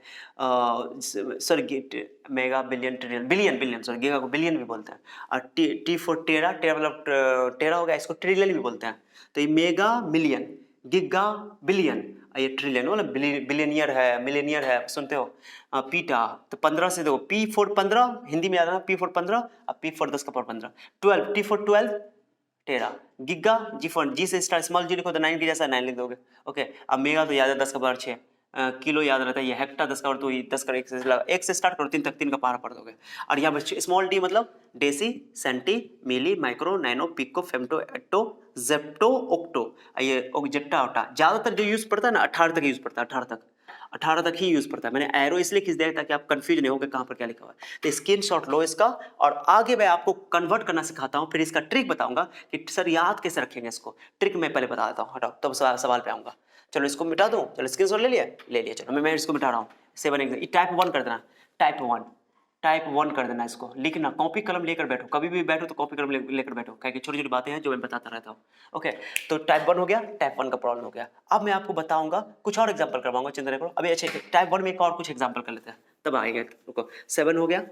S1: sir mega billion trillion, billion billion, sorry giga को बिलियन भी बोलते हैं। और टी फॉर टेरा, टेरा मतलब टेरा हो गया, इसको ट्रिलियन भी बोलते हैं। तो ये मेगा मिलियन, गिगा बिलियन, ये ट्रिलियन मतलब बिलियनियर है, मिलेनियर है, सुनते हो? पीटा, तो 15 से देखो, पी फॉर 15 हिंदी में याद है, पी फॉर 15, अब पी फॉर 10 का power 15, 12, T for 12 tera, giga, G for G से स्टार्ट, स्मॉल जी लिखो तो 9 की जैसा 9 लिख दोगे। ओके, अब मेगा तो याद है 10 का पावर 6, किलो याद रहता है, ये हेक्टा 10 का पावर, तो ये 10 का एक से स्टार्ट करो 3 तक, 3 का पावर पढ़ दोगे। और यहाँ पर स्मॉल डी मतलब deci, centi, milli, micro, nano, pico, femto, atto, zepto, octo, ये जेट्टा ओटा। ज्यादातर जो यूज पड़ता है ना 18 तक यूज पड़ता है, 18 तक, 18 तक ही यूज पड़ता है। मैंने एरो इसलिए खींच दिया ताकि आप कंफ्यूज नहीं हो कि कहाँ पर क्या लिखा हुआ है। तो स्क्रीनशॉट लो इसका, और आगे मैं आपको कन्वर्ट करना सिखाता हूँ, फिर इसका ट्रिक बताऊंगा कि सर याद कैसे रखेंगे इसको। ट्रिक मैं पहले बता देता हूँ, हटाओ तब सवाल पे आऊंगा। चलो इसको मिटा दूँ, चलो स्क्रीनशॉट ले लिया, ले लिया। चलो मैं इसको मिटा रहा हूँ। 7 एग्जाम, टाइप 1 कर देना, टाइप 1, टाइप 1 कर देना। इसको लिखना, कॉपी कलम लेकर बैठो, कभी भी बैठो तो कॉपी कलम लेकर बैठो, क्योंकि छोटी छोटी बातें हैं जो मैं बताता रहता हूँ। ओके, तो टाइप 1 हो गया, टाइप 1 का प्रॉब्लम हो गया। अब मैं आपको बताऊंगा, कुछ और एग्जांपल करवाऊंगा, चिंता नहीं करो। अभी अच्छे टाइप 1 में एक और कुछ एग्जांपल कर लेते हैं, तब आएगा। रुको, 7 हो गया,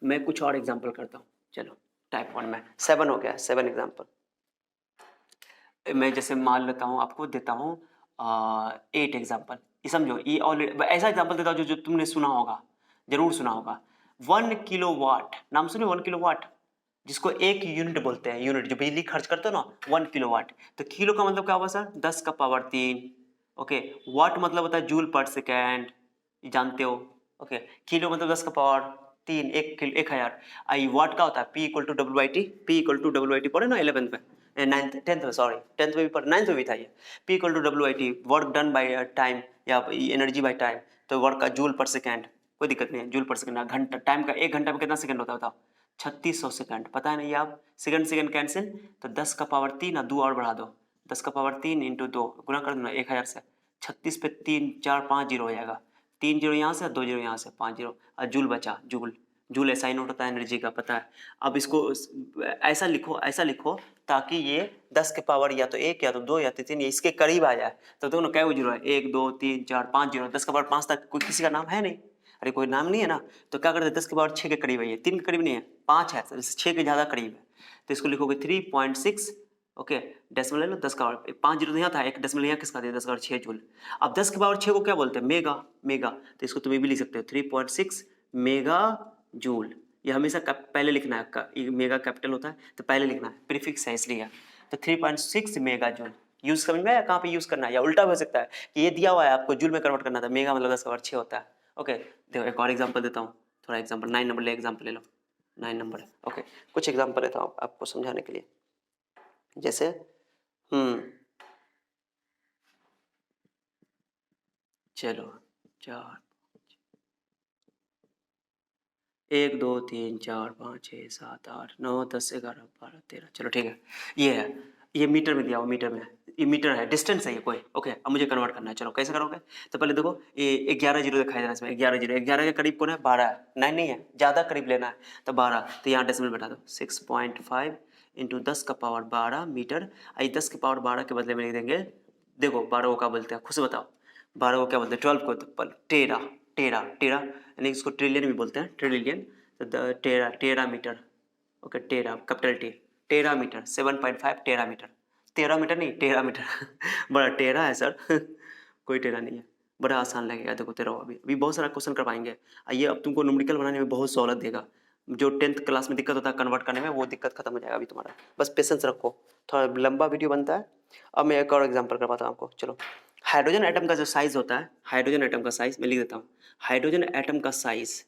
S1: मैं कुछ और एग्जांपल करता हूँ। चलो, टाइप 1 में 7 हो गया, 7 एग्जांपल मैं जैसे मान लेता हूँ, आपको देता हूँ 8 एग्जांपल। ये समझो, ये ऑलरेडी ऐसा एग्जांपल देता हूँ जो तुमने सुना होगा, जरूर सुना होगा। 1 किलोवाट, नाम सुने 1 किलोवाट, जिसको एक यूनिट बोलते हैं, यूनिट जो बिजली खर्च करते हो ना 1 किलोवाट। तो किलो का मतलब क्या हुआ सर, 10 का पावर 3। ओके, वाट मतलब होता है जूल पर सेकेंड, जानते हो। ओके, किलो मतलब 10 का पावर 3, 1,000। आई वाट का होता है P equal to W I T, P equal to W I T पढ़े ना 11th में, 9th 10th में, सॉरी 10th में भी पढ़, 9th में भी था ये। P equal to W I T, work done by time या एनर्जी बाई टाइम, तो वर्क का जूल पर सेकेंड, कोई दिक्कत नहीं है, जूल पर सेकेंड। घंटा, टाइम का 1 घंटा में कितना सेकंड होता है बताओ, 3600 सेकंड, पता है नहीं आप, सेकंड सेकंड कैंसिल, तो 10 का पावर 3 और 2 और बढ़ा दो, 10 का पावर 3 इंटू 2 गुना कर दो ना 1000 से, 36 पे 3 4 5 जीरो हो जाएगा, 3 जीरो यहाँ से 2 जीरो यहाँ से 5 जीरो, और जूल बचा, जूल, जूल ऐसा ही नोट होता है एनर्जी का, पता है। अब इसको ऐसा लिखो, ऐसा लिखो ताकि ये 10 के पावर या तो 1 या तो 2 या तो 3 इसके करीब आ जाए। तो दोनों क्या जीरो है, 1 2 3 4 5 जीरो, 10 के पावर 5 तक कोई किसी का नाम है नहीं, अरे कोई नाम नहीं है ना, तो क्या करते हैं 10 के पावर 6 के करीब है, ये 3 के करीब नहीं है, 5 है, 6 के ज़्यादा करीब है, तो इसको लिखोगे 3.6। ओके, डेसिमल ले लो, 10 का पावर 5 जीरो तो यहाँ था, एक डेसिमल यहाँ किसका दिया, 10 का पावर 6 जूल। अब 10 के पावर 6 को क्या बोलते हैं, मेगा, मेगा, तो इसको तुम ये भी लिख सकते हो 3.6 मेगा जूल। ये हमेशा पहले लिखना है, मेगा कैपिटल होता है तो पहले लिखना है, प्रीफिक्स है इसलिए, तो 3.6 मेगा जूल। यूज समझ में आया कहाँ पे यूज करना है, या उल्टा भी हो सकता है कि ये दिया हुआ है आपको जूल में कन्वर्ट करना था, मेगा मतलब 10 का पावर 6 होता है। ओके, देखो एक और एग्जांपल देता हूँ, थोड़ा एग्जांपल 9 नंबर ले, एग्जांपल ले लो, 9 नंबर। ओके, कुछ एग्जांपल लेता हूँ आपको समझाने के लिए, जैसे चलो 4 1 2 3 4 5 6 7 8 9 10 11 12 13, चलो ठीक है, ये है, ये मीटर में दिया हुआ, मीटर में, ये मीटर है, डिस्टेंस है ये कोई। ओके, अब मुझे कन्वर्ट करना है, चलो कैसे करोगे, तो पहले देखो ये 11 जीरो दिखाई दे रहा है इसमें, 11 जीरो, 11 के करीब कौन है, 12 है, 9 नहीं है, ज़्यादा करीब लेना है, तो 12, तो यहाँ डेसिमल बैठा दो, 6.5 इंटू 10 का पावर 12 मीटर, आई 10 के पावर 12 के बदले में लिख देंगे, देखो 12 को क्या बोलते हैं खुद से बताओ, 12 को क्या बोलते हैं, 12 को टेरा, टेरा, टेरा यानी इसको ट्रिलियन भी बोलते हैं, ट्रिलियन, तो टेरा, टेरा मीटर। ओके, टेरा कैपिटल टी, टेरा मीटर, 7.5 टेरा मीटर, तेरा मीटर नहीं टेरा मीटर बड़ा टेरा है सर कोई टेरा नहीं है, बड़ा आसान लगेगा, देखो तेरा अभी बहुत सारा क्वेश्चन कर पाएंगे, ये अब तुमको न्यूमेरिकल बनाने में बहुत सहूलत देगा, जो 10th क्लास में दिक्कत होता है कन्वर्ट करने में, वो दिक्कत खत्म हो जाएगा अभी तुम्हारा, बस पेशेंस रखो, थोड़ा लंबा वीडियो बनता है। अब मैं एक और एग्जाम्पल करवाता हूँ आपको, चलो। हाइड्रोजन एटम का जो साइज होता है, हाइड्रोजन एटम का साइज मैं लिख देता हूँ, हाइड्रोजन एटम का साइज,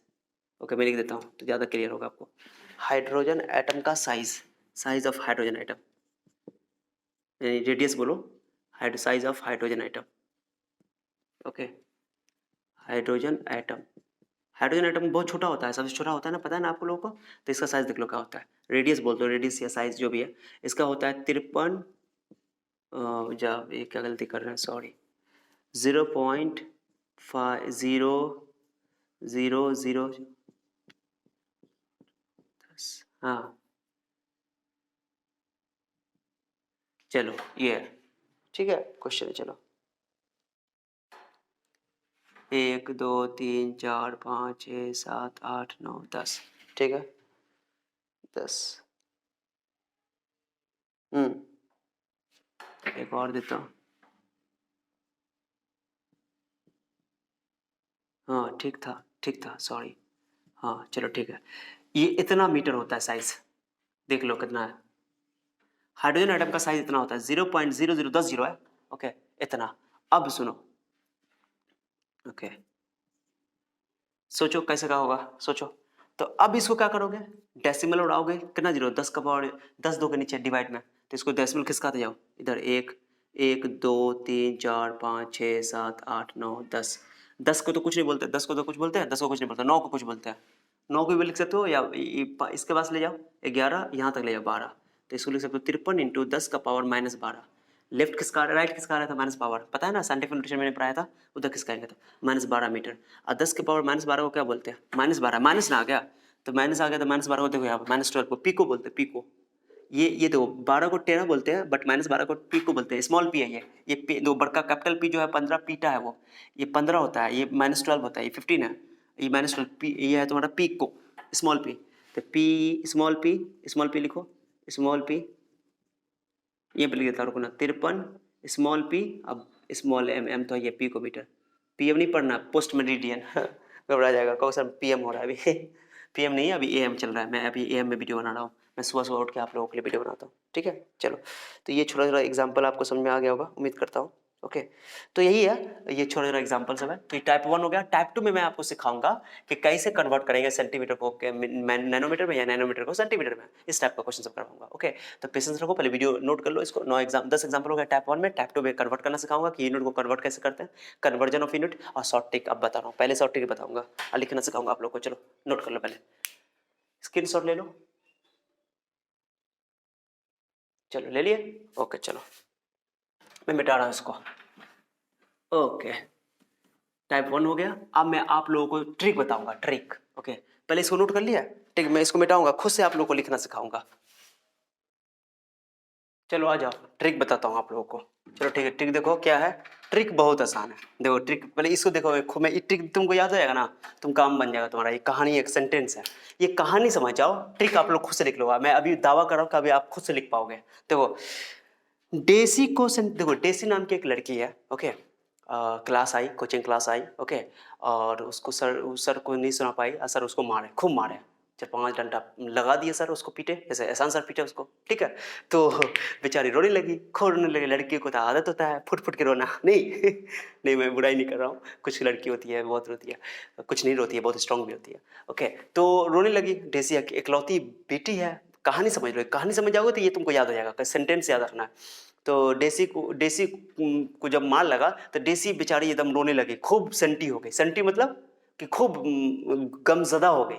S1: ओके मैं लिख देता हूँ तो ज़्यादा क्लियर होगा आपको, हाइड्रोजन एटम का size, size of hydrogen atom, यानी रेडियस बोलो, size of hydrogen atom. Okay, hydrogen atom, hydrogen atom बहुत छोटा होता है, सबसे छोटा होता है ना, पता है ना आपको लोगों को, तो इसका साइज देख लो क्या होता है, रेडियस बोलते हो, रेडियस या साइज जो भी है, इसका होता है 53, जब ये क्या गलती कर रहे हैं, सॉरी, 0.5000, हाँ चलो ये है, ठीक है क्वेश्चन है, चलो 1 2 3 4 5 6 7 8 9 10, ठीक है 10। एक और देता हूँ, हाँ ठीक था सॉरी, हाँ चलो ठीक है, ये इतना मीटर होता है साइज, देख लो कितना है, हाइड्रोजन एटम का साइज इतना होता है, 0.0010 जीरो है, ओके इतना। अब सुनो, ओके सोचो कैसे का होगा, सोचो, तो अब इसको क्या करोगे, डेसिमल उड़ाओगे, कितना जीरो, 10 का पावर 10 2 के नीचे डिवाइड में, तो इसको डेसिमल खिसकाते जाओ, इधर 1 1 2 3 4 5 6 7 8 9 10, 10 को तो कुछ नहीं बोलते, 10 को तो कुछ बोलते हैं, 10 को कुछ नहीं बोलते, 9 को कुछ बोलते हैं, 9 को भी लिख सकते हो, या इसके पास ले जाओ 11, यहाँ तक ले जाओ 12, तो इसको लिख सकते हो 53 इंटू 10 का पावर -12, लेफ्ट किसका राइट किसका आ रहा था, माइनस पावर, पता है ना साइंटिफिक नोटेशन मैंने पढ़ाया था, उधर किसका आएगा, तो -12 मीटर, और 10 के पावर -12 को क्या बोलते हैं, -12, माइनस ना आ गया, तो माइनस आ गया, तो -12 को देखो यहाँ पर -12 को पीको बोलते हैं, पीको, ये देखो 12 को टेरा बोलते हैं, बट -12 को पीको बोलते हैं, स्मॉल पी है ये दो बड़का कैपिटल पी जो है 15 पीटा है वो, ये 15 होता है, ये -12 होता है, ये 15 है, ये -12 पी, ये है तुम्हारा पीको, स्मॉल पी, तो पी, स्मॉल पी लिखो, स्मॉल पी, ये पे लिख देता हूँ, रुको ना, 53 स्मॉल पी, अब स्मॉल एम, एम तो ये पी को मीटर, पी एम नहीं पढ़ना, पोस्ट मेरिडियन घबरा जाएगा, कहो सर पी एम हो रहा है अभी PM नहीं है, अभी AM चल रहा है, मैं अभी AM में वीडियो बना रहा हूँ। मैं सुबह उठ के आप लोगों के लिए वीडियो बनाता हूँ, ठीक है। चलो, तो ये छोटा-छोटा एग्जाम्पल आपको समझ में आ गया होगा, उम्मीद करता हूँ। ओके, तो यही है, ये छोटा-छोटा एग्जाम्पल सब है। तो ये टाइप 1 हो गया। टाइप 2 में मैं आपको सिखाऊंगा कि कैसे कन्वर्ट करेंगे सेंटीमीटर को नैनोमीटर में या नैनोमीटर को सेंटीमीटर में। इस टाइप का क्वेश्चन सब करवाऊंगा। ओके, तो पेशेंस रखो, पहले वीडियो नोट कर लो इसको। 10 एग्जाम्पल हो गया टाइप 1 में। टाइप 2 में कन्वर्ट करना सिखाऊंगा कि यूनिट को कन्वर्ट कैसे करते हैं, कन्वर्जन ऑफ यूनिट, और शॉर्ट ट्रिक अब बता रहा हूँ। पहले शॉर्ट ट्रिक बताऊंगा और लिखना सिखाऊंगा आप लोग को। चलो नोट कर लो, पहले स्क्रीनशॉट ले लो। चलो ले लिए। ओके, चलो मैं मिटा रहा हूँ इसको। ओके, टाइप 1 हो गया। अब मैं आप लोगों को ट्रिक बताऊंगा, ट्रिक। ओके, पहले इसको नोट कर लिया। ठीक, मैं इसको मिटाऊंगा, खुद से आप लोगों को लिखना सिखाऊंगा। चलो आ जाओ, ट्रिक बताता हूँ आप लोगों को। चलो ठीक है, ट्रिक देखो क्या है। ट्रिक बहुत आसान है। देखो ट्रिक, पहले इसको देखो। मैं ट्रिक तुमको याद हो जाएगा ना, तुम काम बन जाएगा तुम्हारा। ये कहानी एक सेंटेंस है, ये कहानी समझ जाओ। ट्रिक आप लोग खुद से लिख लो। मैं अभी दावा कर रहा हूँ कि अभी आप खुद से लिख पाओगे। देखो डेसी को देखो, डेसी नाम की एक लड़की है। ओके, क्लास आई, कोचिंग क्लास आई। ओके, और उसको सर को नहीं सुना पाई और सर उसको मारे, खूब मारे। 4-5 डंडा लगा दिए सर, उसको पीटे जैसे एहसान सर पीटे उसको। ठीक है, तो बेचारी रोने लगी, खूब रोने लगी। लड़की को तो आदत होता है फुट फुट के रोना। नहीं नहीं, मैं बुराई नहीं कर रहा हूँ। कुछ लड़की होती है बहुत रोती है, कुछ नहीं रोती है, बहुत स्ट्रांग भी होती है। ओके, तो रोने लगी। डेसी इकलौती बेटी है। कहानी समझ लो, कहानी समझ जाओगे तो ये तुमको याद हो जाएगा, सेंटेंस याद रखना है। तो डेसी को जब मार लगा तो डेसी बेचारी एकदम रोने लगी, खूब सेंटी हो गई। सेंटी मतलब कि खूब गमज़दा हो गई,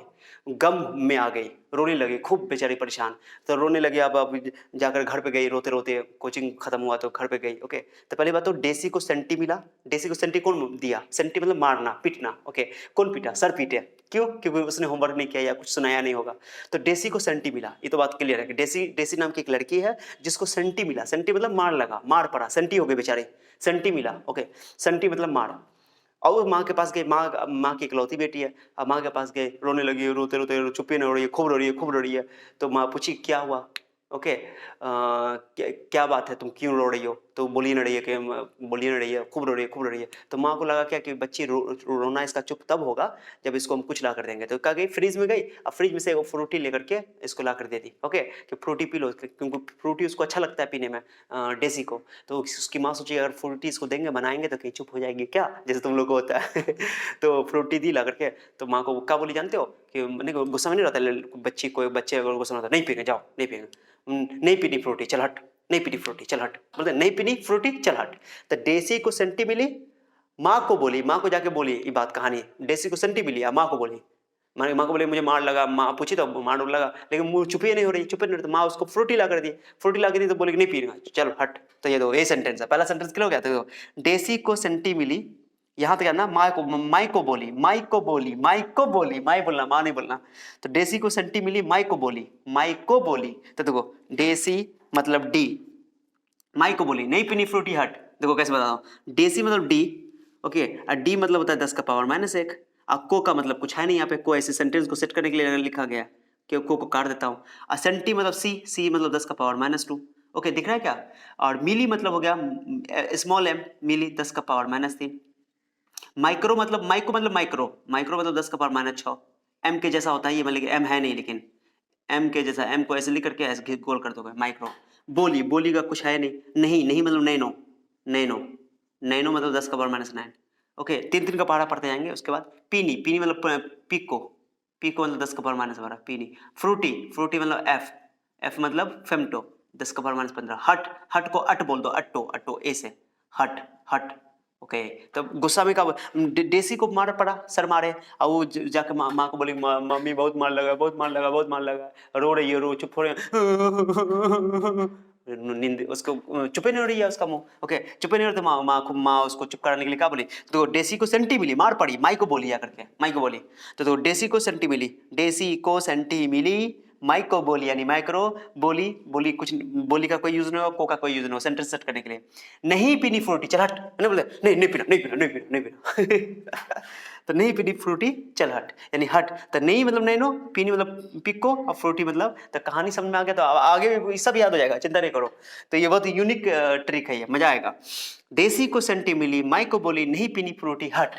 S1: गम में आ गई, रोने लगी, खूब बेचारी परेशान। तो रोने लगी। अब जाकर घर पे गई रोते रोते। कोचिंग खत्म हुआ तो घर पे गई। ओके, तो पहली बात तो डेसी को सेंटी मिला। डेसी को सेंटी कौन दिया? सेंटी मतलब मारना, पीटना। ओके, कौन पीटा? सर पीटे। क्यों? क्योंकि उसने होमवर्क नहीं किया या कुछ सुनाया नहीं होगा। तो डेसी को सेंटी मिला। ये तो बात क्लियर है कि डेसी नाम की एक लड़की है जिसको सेंटी मिला। सेंटी मतलब मार लगा, मार पड़ा, सेंटी हो गई बेचारी, सेंटी मिला। ओके, सेंटी मतलब मार। और वो माँ के पास गई। माँ की इकलौती बेटी है। अब माँ के पास गए, रोने लगी, रोते रोते चुप्पी नहीं हो रही है, खूब रो रही है, खूब रो रही है। तो माँ पूछी क्या हुआ? ओके, क्या बात है, तुम क्यों रो रही हो? तो बोली नहीं रही है कि बोली नहीं रही है, खूब रो रही है, खूब रो रही है। तो माँ को लगा क्या कि बच्ची रोना इसका चुप तब होगा जब इसको हम कुछ ला कर देंगे। तो क्या गई, फ्रिज में गई। अब फ्रिज में से वो फ्रूटी लेकर के इसको ला कर दे दी। ओके, कि फ्रूटी पी लो, क्योंकि फ्रूटी उसको अच्छा लगता है पीने में, डेसी को। तो उसकी माँ सोची अगर फ्रूटी इसको देंगे, बनाएंगे तो कहीं चुप हो जाएगी क्या, जैसे तुम लोग को होता है। तो फ्रूटी दी ला करके। तो माँ को क्या बोली जानते हो कि गुस्सा में नहीं रहता बच्चे अगर गुस्सा में रहता, नहीं पीएंगे, जाओ नहीं पीएंगे, नहीं पीनी फ्रूटी, चल हट, नहीं पीनी फ्रूटी, चल हट, बोलते नहीं पीनी फ्रूटी, चल हट। तो डेसी को सेंटी मिली, माँ को बोली, माँ को जाके बोली ये बात, कहानी। डेसी को सेंटी मिली, माँ को बोली। माँ को बोले मुझे मार लगा। माँ पूछी तो मार लगा, लेकिन मुँह चुपी नहीं हो रही, चुप नहीं हो रही। तो माँ उसको फ्रूटी ला कर दी। फ्रूटी ला कर दी तो बोली नहीं पीना, चलो हट। तो ये दो, ये सेंटेंस है। पहला सेंटेंस क्लियर हो गया। तो डेसी को सेंटी मिली, यहाँ तक ना। माई को बोली, माई को बोली, माई को बोली, माई बोलना, माँ नहीं बोलना। तो डेसी को सेंटी मिली, माई को बोली, माई को बोली। तो देखो डेसी मतलब डी, माई को बोली नहीं पीनी फ्रूटी, हट। देखो कैसे बताता हूँ। डेसी मतलब डी। ओके, और डी मतलब होता है 10 का पावर -1। अब को का मतलब कुछ है नहीं यहाँ पे, को ऐसे सेंटेंस को सेट करने के लिए लिखा गया कि को काट देता हूँ। और सेंटी मतलब सी मतलब 10 का पावर -2। ओके, दिख रहा है क्या? और मिली मतलब हो गया स्मॉल m, मिली 10 का पावर -3। माइक्रो मतलब माइक्रो मतलब 10 का पावर -6। एम के जैसा होता है ये, मतलब एम है नहीं, लेकिन एम के जैसा, एम को ऐसे लिख करके ऐसे गोल कर दोगे, माइक्रो। बोली का कुछ है नहीं, नहीं मतलब नैनो, नैनो मतलब 10 का पावर -9। ओके, 3 का पहाड़ा पढ़ते जाएंगे। उसके बाद पीनी मतलब पीको मतलब 10 का पावर -12। पीनी। फ्रूटी मतलब एफ मतलब फेमटो, 10 का पावर -15। हट को अट बोल दो, अट्टो ए से, हट। ओके, तो गुस्सा में कब डेसी को मार पड़ा, सर मारे। और वो जाके माँ को बोली मम्मी बहुत मार लगा, बहुत मार लगा। रो रही है, चुप हो रही है। नींद उसको चुपे नहीं हो रही है उसका मुंह। ओके, चुपे नहीं हो रही। तो माँ उसको चुप कराने के लिए क्या बोली? तो डेसी को सेंटी मिली, मार पड़ी, माई को बोली आकर के, माई को बोली। तो डेसी को सेंटी मिली, डेसी को सेंटी मिली, माइक को बोली यानी माइक्रो। बोली कुछ, बोली का कोई यूज नहीं हो, को का कोई यूज नहीं हो, सेंटेंस सेट करने के लिए। नहीं पीनी फ्रूटी, चल हट। नहीं बोले नहीं पीना। तो नहीं पीनी फ्रूटी, चल हट, यानी हट। तो नहीं मतलब नहीं नो, पीनी मतलब पिको, और फ्रूटी मतलब। तो कहानी समझ में आ गया, तो आगे भी सब याद हो जाएगा, चिंता नहीं करो। तो ये बहुत यूनिक ट्रिक है, ये मजा आएगा। देसी को सेंटी मिली, माई को बोली नहीं पीनी फ्रूटी, हट।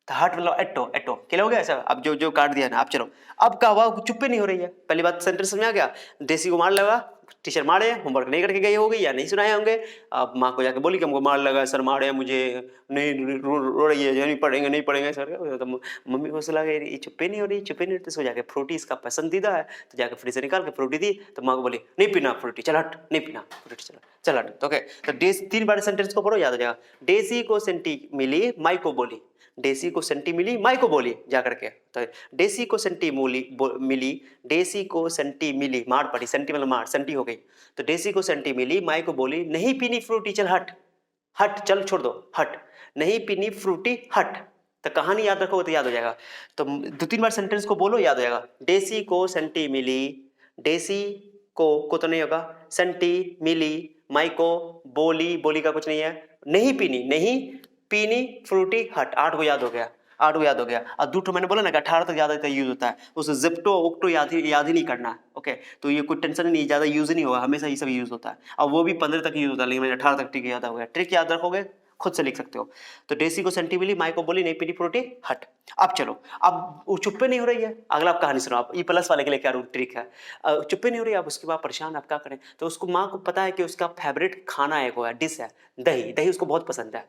S1: तो हट मतलब एटो एटो क्लियर हो गया ऐसा। अब जो जो काट दिया ना, आप चलो अब क्या हुआ, चुप्पे नहीं हो रही है। पहली बात सेंटेंस समझ आ गया, देसी को मार लगा, टीचर मारे, होमवर्क नहीं करके गए होगी या नहीं सुनाए होंगे। अब माँ को जाके बोली कि हमको मार लगा सर, मारे मुझे, नहीं रो रही है, नहीं पढ़ेंगे नहीं पढ़ेंगे सर। तो मम्मी को सलाह ये चुप्पे नहीं हो रही, चुप्पे नहीं होती। सो जाके फ्रूटी इसका पसंदीदा है, तो जाके फ्रिज से निकाल के फ्रूटी दी। तो माँ को बोली नहीं पीना फ्रूटी, चल हट, नहीं पीना फ्रूटी, चल हट। तो ओके, तो 3 बार सेंटेंस को पढ़ो, याद हो जाएगा। डेसी को सेंटी मिली, माई को बोली। डेसी को सेंटी मिली, माई को बोली जा करके। तो डेसी को सेंटी मिली, डेसी को सेंटी मिली, मार पड़ी, सेंटी मतलब मार, सेंटी हो गई। तो डेसी को सेंटी मिली, माई को बोली नहीं पीनी फ्रूटी, चल हट, हट चल छोड़ दो, हट, नहीं पीनी फ्रूटी, हट। तो कहानी याद रखोगे तो याद हो जाएगा। तो 2-3 बार सेंटेंस को बोलो, याद हो जाएगा। डेसी को सेंटी मिली, डेसी को तो नहीं होगा, सेंटी मिली, माई को बोली, बोली का कुछ नहीं है, नहीं पीनी, नहीं पीनी फ्रूटी, हट। 8 को याद हो गया, 8 को याद हो गया। और दूठो मैंने बोला ना कि 18 तक ज्यादा यूज होता है, उस जिप्टो ओक्टो याद ही नहीं करना है। ओके, तो ये कोई टेंशन नहीं, ज्यादा यूज ही नहीं होगा, हमेशा ये सब यूज होता है। और वो भी 15 तक यूज होता है, लेकिन मैंने 18 तक ट्रिक याद हो गया। ट्रिक याद रखोगे खुद से लिख सकते हो। तो डेसी को सेंटी मिली, माई को बोली नहीं पीनी फ्रूटी, हट। अब चलो, अब वो चुप्पे नहीं हो रही है, अगला आप कहानी सुनो। आप ये प्लस वाले के लिए क्या ट्रिक है, चुप्पे नहीं हो रही है, अब उसके बाद परेशान, आप क्या करें। तो उसको माँ को पता है कि उसका फेवरेट खाना एक वो है, डिश है दही, दही उसको बहुत पसंद है।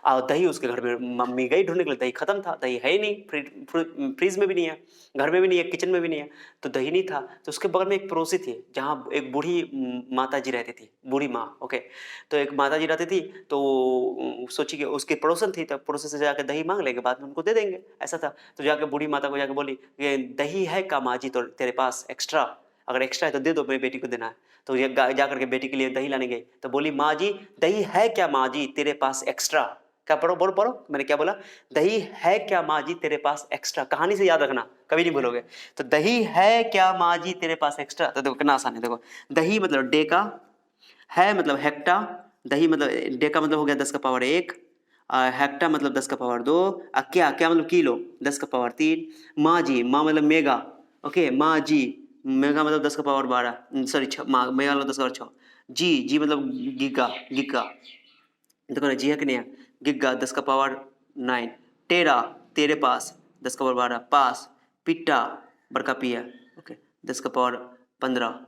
S1: और दही उसके घर में, मम्मी गई ढूंढने के लिए, दही खत्म था, दही है ही नहीं, फ्रीज में भी नहीं है, घर में भी नहीं है, किचन में भी नहीं है, तो दही नहीं था। तो उसके बगल में एक पड़ोसी थी, जहाँ एक बूढ़ी माता जी रहती थी, बूढ़ी माँ। ओके, तो एक माता जी रहती थी, तो सोची कि उसके पड़ोसन थी, तो पड़ोसी से जाकर दही मांग लेंगे, बाद में उनको दे देंगे, ऐसा था। तो जाके बूढ़ी माता को जाके बोली कि दही है का माँ जी तो तेरे पास एक्स्ट्रा, अगर एक्स्ट्रा है तो दे दो, मेरी बेटी को देना है। तो ये जा करके बेटी के लिए दही लाने गई, तो बोली माँ जी दही है क्या माँ जी तेरे पास एक्स्ट्रा। क्या पढ़ो, बोलो पढ़ो, मैंने क्या बोला, दही है क्या माँ जी तेरे पास एक्स्ट्रा। कहानी से याद रखना, कभी नहीं भूलोगे। तो दही है क्या माँ जी तेरे पास एक्स्ट्रा, तो देखो कितना आसान है। देखो दही मतलब डेका, है मतलब हेक्टा, दही मतलब डेका मतलब हो गया 10 का पावर 1, हेक्टा मतलब 10 का पावर 2, क्या क्या मतलब किलो 10 का पावर 3, माँ जी, माँ मतलब मेगा, ओके माँ जी, मेगा मतलब 10 का पावर 12, सॉरी मेगा मतलब 10 का पावर 6, जी मतलब गीगा, गीगा देखो ना, जी है कि नहीं है, गिग्गा 10 का पावर 9, टेरा तेरे पास 10 का पावर 12, पास पिट्टा बड़का पी है, ओके 10 का पावर 15,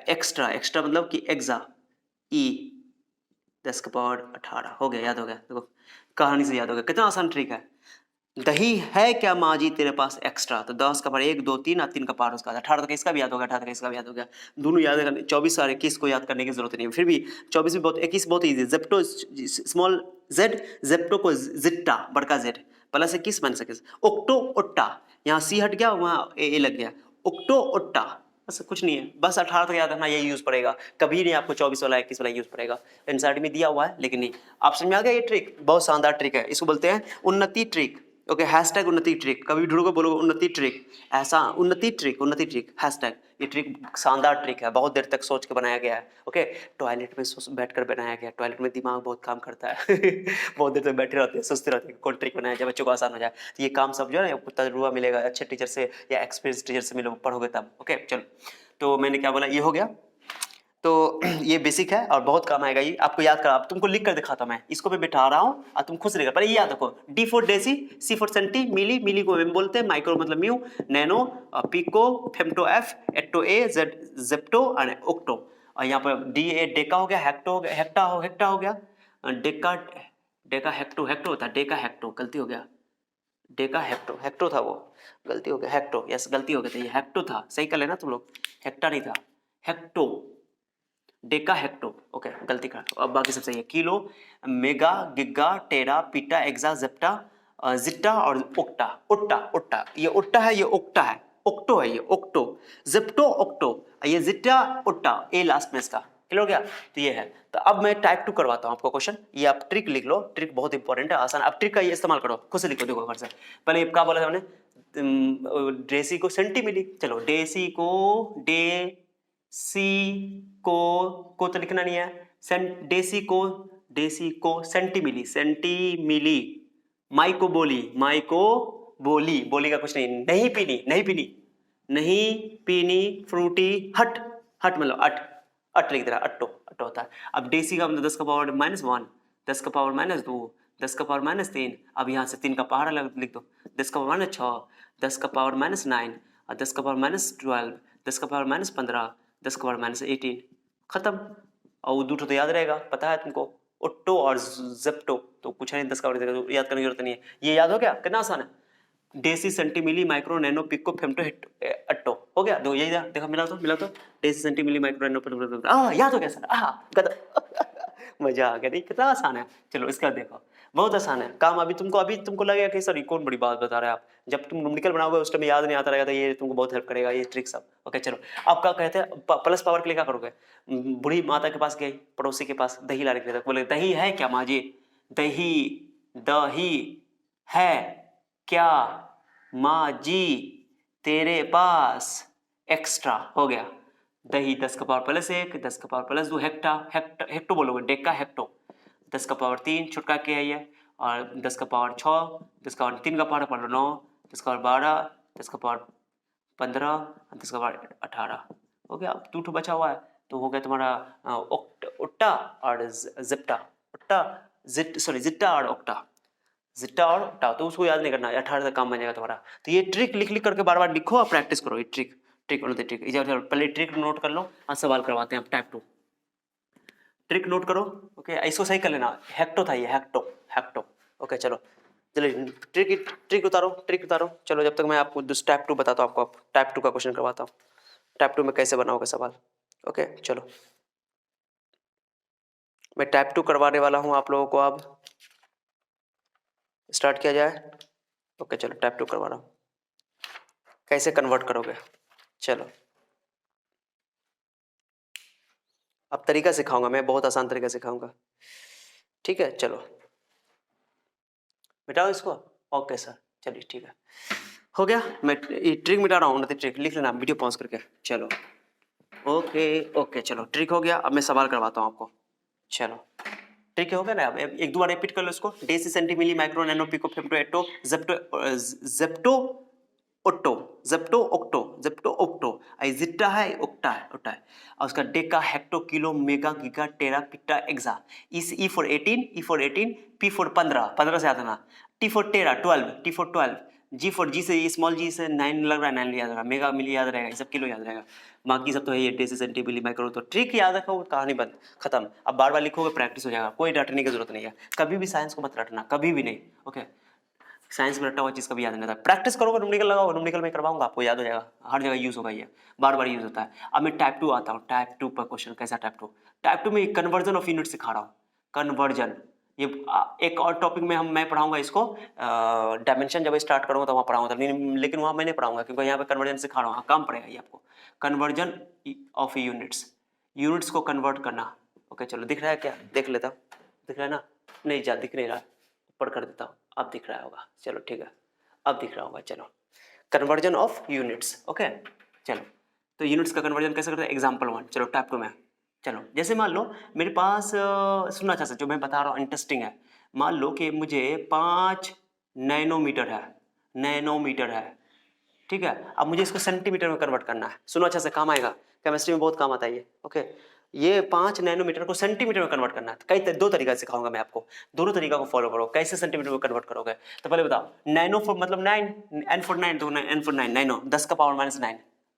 S1: एक्स्ट्रा, एक्स्ट्रा मतलब कि एग्जा, ई 10 का पावर 18, हो गया, याद हो गया। देखो कहानी से याद हो गया, कितना आसान ट्रिक है। दही है क्या माँ जी तेरे पास एक्स्ट्रा, तो 10 का पावर 1 2 3 और 3 का पावर उसका 18 तक इसका भी याद हो गया, 18 तक इसका भी याद हो गया। दोनों याद करने, 24 और 21 को याद करने की जरूरत नहीं है, फिर भी 24 भी बहुत, 21 बहुत easy. Zepto small Z, Zepto को जिट्टा बड़का जेड, प्लस 21 माइनस 21, ओक्टो ओट्टा, यहाँ सी हट गया, वहाँ ए लग गया, ओक्टो ओट्टा, बस कुछ नहीं है, बस 18 तक याद रखना, यही यूज पड़ेगा, कभी नहीं आपको 24 वाला 21 वाला यूज पड़ेगा। एनसीईआरटी में दिया हुआ है लेकिन नहीं। आप समझ में आ गया, ये ट्रिक बहुत शानदार ट्रिक है, इसको बोलते हैं उन्नति ट्रिक। ओके, हैशटैग उन्नति ट्रिक, कभी ढूंढोगे बोलोगे उन्नति ट्रिक, ऐसा उन्नति ट्रिक, उन्नति ट्रिक हैशटैग। ये ट्रिक शानदार ट्रिक है, बहुत देर तक सोच के बनाया गया है। ओके, टॉयलेट में बैठकर बनाया गया, टॉयलेट में दिमाग बहुत काम करता है बहुत देर तक बैठे रहते हैं, सोचते रहते हैं कौन ट्रिक बनाया जाए बच्चों को आसान हो जाए। तो ये काम सब जो है ना तजुर्बा मिलेगा अच्छे टीचर से या एक्सपीरियंस टीचर से मिलो, पढ़ोगे तब। ओके चलो, तो मैंने क्या बोला, ये हो गया। तो ये बेसिक है और बहुत काम आएगा ये, आपको याद करा, अब तुमको लिख कर दिखाता हूँ मैं, इसको मैं बिठा रहा हूँ और तुम खुद से लिखा, पर ये याद रखो, D for deci, C for centi, milli, milli को एम बोलते हैं, माइक्रो मतलब mu, nano, pico, femto F, atto A, Z zepto और ओक्टो। और यहाँ पर डी ए डेका हो गया, हेक्टो हो गया, हेक्टा हो गया, डेका डेका हेक्टो, हेक्टो होता है डेका हेक्टो, गलती हो गया, डेका हेक्टो, हेक्टो था वो, गलती हो गया, हेक्टो, यस गलती हो गया था, ये हेक्टो था, सही कर लेना तुम लोग, हेक्टा नहीं था, हेक्टो, डेका हेक्टो, ओके गलती कर, अब बाकी सब सही है। किलो, मेगा, गिग्गा, टेरा, पीटा, एक्सा, जेप्टा, जिट्टा और ओक्टा, ओट्टा, ओट्टा, ये ओट्टा है, ये ओक्टा है, ओक्टो है, ये ओक्टो, जिप्टो, ओक्टो, ये जिट्टा, ओट्टा, ए लास्ट में इसका, क्लियर हो गया। तो ये है, तो अब मैं टाइप 2 करवाता हूँ आपको क्वेश्चन, ये आप ट्रिक लिख लो, ट्रिक बहुत इंपॉर्टेंट है, आसान, अब ट्रिक का ये इस्तेमाल करो, खुद से लिखो, देखो घर से। पहले क्या बोला था हमने, डेसी को सेंटी मिली, चलो डेसी को डे सी को तो लिखना नहीं है, डेसी को सेंटी मिली, सेंटी मिली, माई को बोली, माई को बोली, बोली का कुछ नहीं, नहीं पीनी, नहीं पीनी, नहीं पीनी फ्रूटी, हट, हट मतलब अट, अट लिख दे रहा, अट्टो, अट्टो होता है। अब डेसी का मतलब 10 का पावर -1, 10 का पावर -2, 10 का पावर माइनस 3, अब यहाँ से 3 का पहाड़ा लिख दो, 10 का पावर माइनस 6, 10 का पावर माइनस 9 और 10 का पावर माइनस 12, 10 का पावर माइनस 15, 10 का पावर माइनस 18, खत्म। और वो दूठो तो याद रहेगा, पता है तुमको, ओट्टो और जेप्टो, तो कुछ नहीं 10 का पावर याद करने की जरूरत नहीं है, ये याद हो गया, कितना आसान है। Deci centi milli micro nano pico femto atto हो गया, दो यही देखो, मिला तो डेसी सेंटीमिली माइक्रो नैनो याद हो गया सर, मजा आ गया, नहीं कितना आसान है। चलो इसका देखो, बहुत आसान है काम। अभी तुमको लगेगा कि सर ये कौन बड़ी बात बता रहे हैं आप, जब तुम न्यूमेरिकल बनाओगे उस टाइम याद नहीं आता रहेगा, तो ये तुमको बहुत हेल्प करेगा ये ट्रिक सब। ओके चलो, अब क्या कहते हैं प्लस पावर के लिए क्या करोगे, बूढ़ी माता के पास गई, पड़ोसी के पास दही लाने के लिए, बोले दही है क्या माँ जी, दही है क्या माँ जी तेरे पास एक्स्ट्रा, हो गया दही 10 का पावर प्लस 1, 10 का पावर प्लस 2, हेक्टो बोलोगे, डेका हेक्टो, 10 का पावर 3 छुटका के है ये, और 10 का पावर 6, 10 का पावर 3 का पावर पढ़ लो 9, 10 का पावर 12, 10 का पावर 15, 10 का पावर 18, हो गया। अब 2 बचा हुआ है, तो हो गया तुम्हारा ओक्टा और जिप्टा, जिट्टा और ओक्टा, जिट्टा और ओक्टा, तो उसको याद नहीं करना, 18 तक काम बन जाएगा तुम्हारा। तो ये ट्रिक लिख करके बार बार लिखो और प्रैक्टिस करो, ये ट्रिक पहले ट्रिक नोट कर लो, आज सवाल करवाते हैं टाइप 2, ट्रिक नोट करो। ओके इसको सही कर लेना, हेक्टो था ये, हेक्टो। ओके चलो ट्रिक उतारो। चलो जब तक मैं आपको टाइप 2 बताता हूँ, आपको टाइप 2 का क्वेश्चन करवाता हूँ, टाइप 2 में कैसे बनाओगे सवाल। ओके चलो मैं टाइप 2 करवाने वाला हूँ आप लोगों को, अब स्टार्ट किया जाए। ओके चलो टाइप 2 करवा रहा हूँ, कैसे कन्वर्ट करोगे। चलो अब तरीका सिखाऊंगा मैं, बहुत आसान तरीका सिखाऊंगा, ठीक है। चलो मिटाओ इसको, ओके सर, चलिए ठीक है, हो गया। मैं ट्रिक मिटा रहा हूँ, ट्रिक लिख लेना वीडियो पॉज करके। चलो ओके चलो ट्रिक हो गया, अब मैं सवाल करवाता हूँ आपको। चलो ट्रिक हो गया ना, अब एक दो बार रिपीट कर लो इसको, deci centi milli micro nano pico femto atto zepto octo, zetta है ओक्टा है और उसका deca hecto kilo mega giga tera peta exa, इस ई फॉर 18, पी फॉर 15 से आता ना, टी फॉर टेरा 12, जी से स्मॉल जी से 9 लग रहा है, 9 याद रहेगा, मेगा मिली याद रहेगा, ये सब किलो याद रहेगा, बाकी सब तो है ये डेसी सेंटीमिली माइक्रो। तो ट्रिक याद रखोगे, कहानी बंद, खत्म। अब बार बार लिखोगे, प्रैक्टिस हो जाएगा, कोई रटने की जरूरत नहीं है, कभी भी साइंस को मत रटना, कभी भी नहीं। ओके साइंस में रटा हुआ चीज कभी याद नहीं रहता, प्रैक्टिस करोगे, न्यूमेरिकल लगाओगे, न्यूमेरिकल में करवाऊंगा आपको, याद हो जाएगा, हर जगह यूज होगा, ये बार बार यूज होता है। अब मैं टाइप 2 आता हूँ, टाइप 2 पर क्वेश्चन कैसा टाइप 2 में कन्वर्जन ऑफ यूनिट सिखा रहा हूँ, कन्वर्जन। ये एक और टॉपिक में मैं पढ़ाऊंगा इसको, डायमेंशन जब स्टार्ट करूंगा तो वहाँ पढ़ाऊंगा, लेकिन वहाँ मैं नहीं पढ़ाऊंगा क्योंकि यहाँ पे कन्वर्जन सिखा रहा हूँ, काम पड़ेगा ये आपको, कन्वर्जन ऑफ यूनिट्स को कन्वर्ट करना। ओके चलो दिख रहा है क्या, देख लेता हूँ, दिख रहा है ना, नहीं जा दिख नहीं रहा, ऊपर कर देता हूँ, अब दिख रहा होगा, चलो ठीक है, अब दिख रहा होगा। चलो कन्वर्जन ऑफ यूनिट्स, ओके चलो, तो यूनिट्स का कन्वर्जन कैसे करते हैं, एग्जाम्पल 1, चलो टाइप 2 में। चलो जैसे मान लो मेरे पास सुनना अच्छा से, जो मैं बता रहा हूँ इंटरेस्टिंग है, मान लो कि मुझे 5 नैनोमीटर है, ठीक है। अब मुझे इसको सेंटीमीटर में कन्वर्ट करना है, सुनो अच्छा से, काम आएगा, केमिस्ट्री में बहुत काम आता है ये। ओके ये 5 नैनोमीटर को सेंटीमीटर में कन्वर्ट करना है, कई दो तरीका सिखाऊंगा मैं आपको, दोनों तरीका को फॉलो करो, कैसे सेंटीमीटर में कन्वर्ट करोगे। तो पहले बताओ, नैनो फॉर मतलब 9, एन फॉर 9, तो एन फॉर 9, नैनो 10 का पावर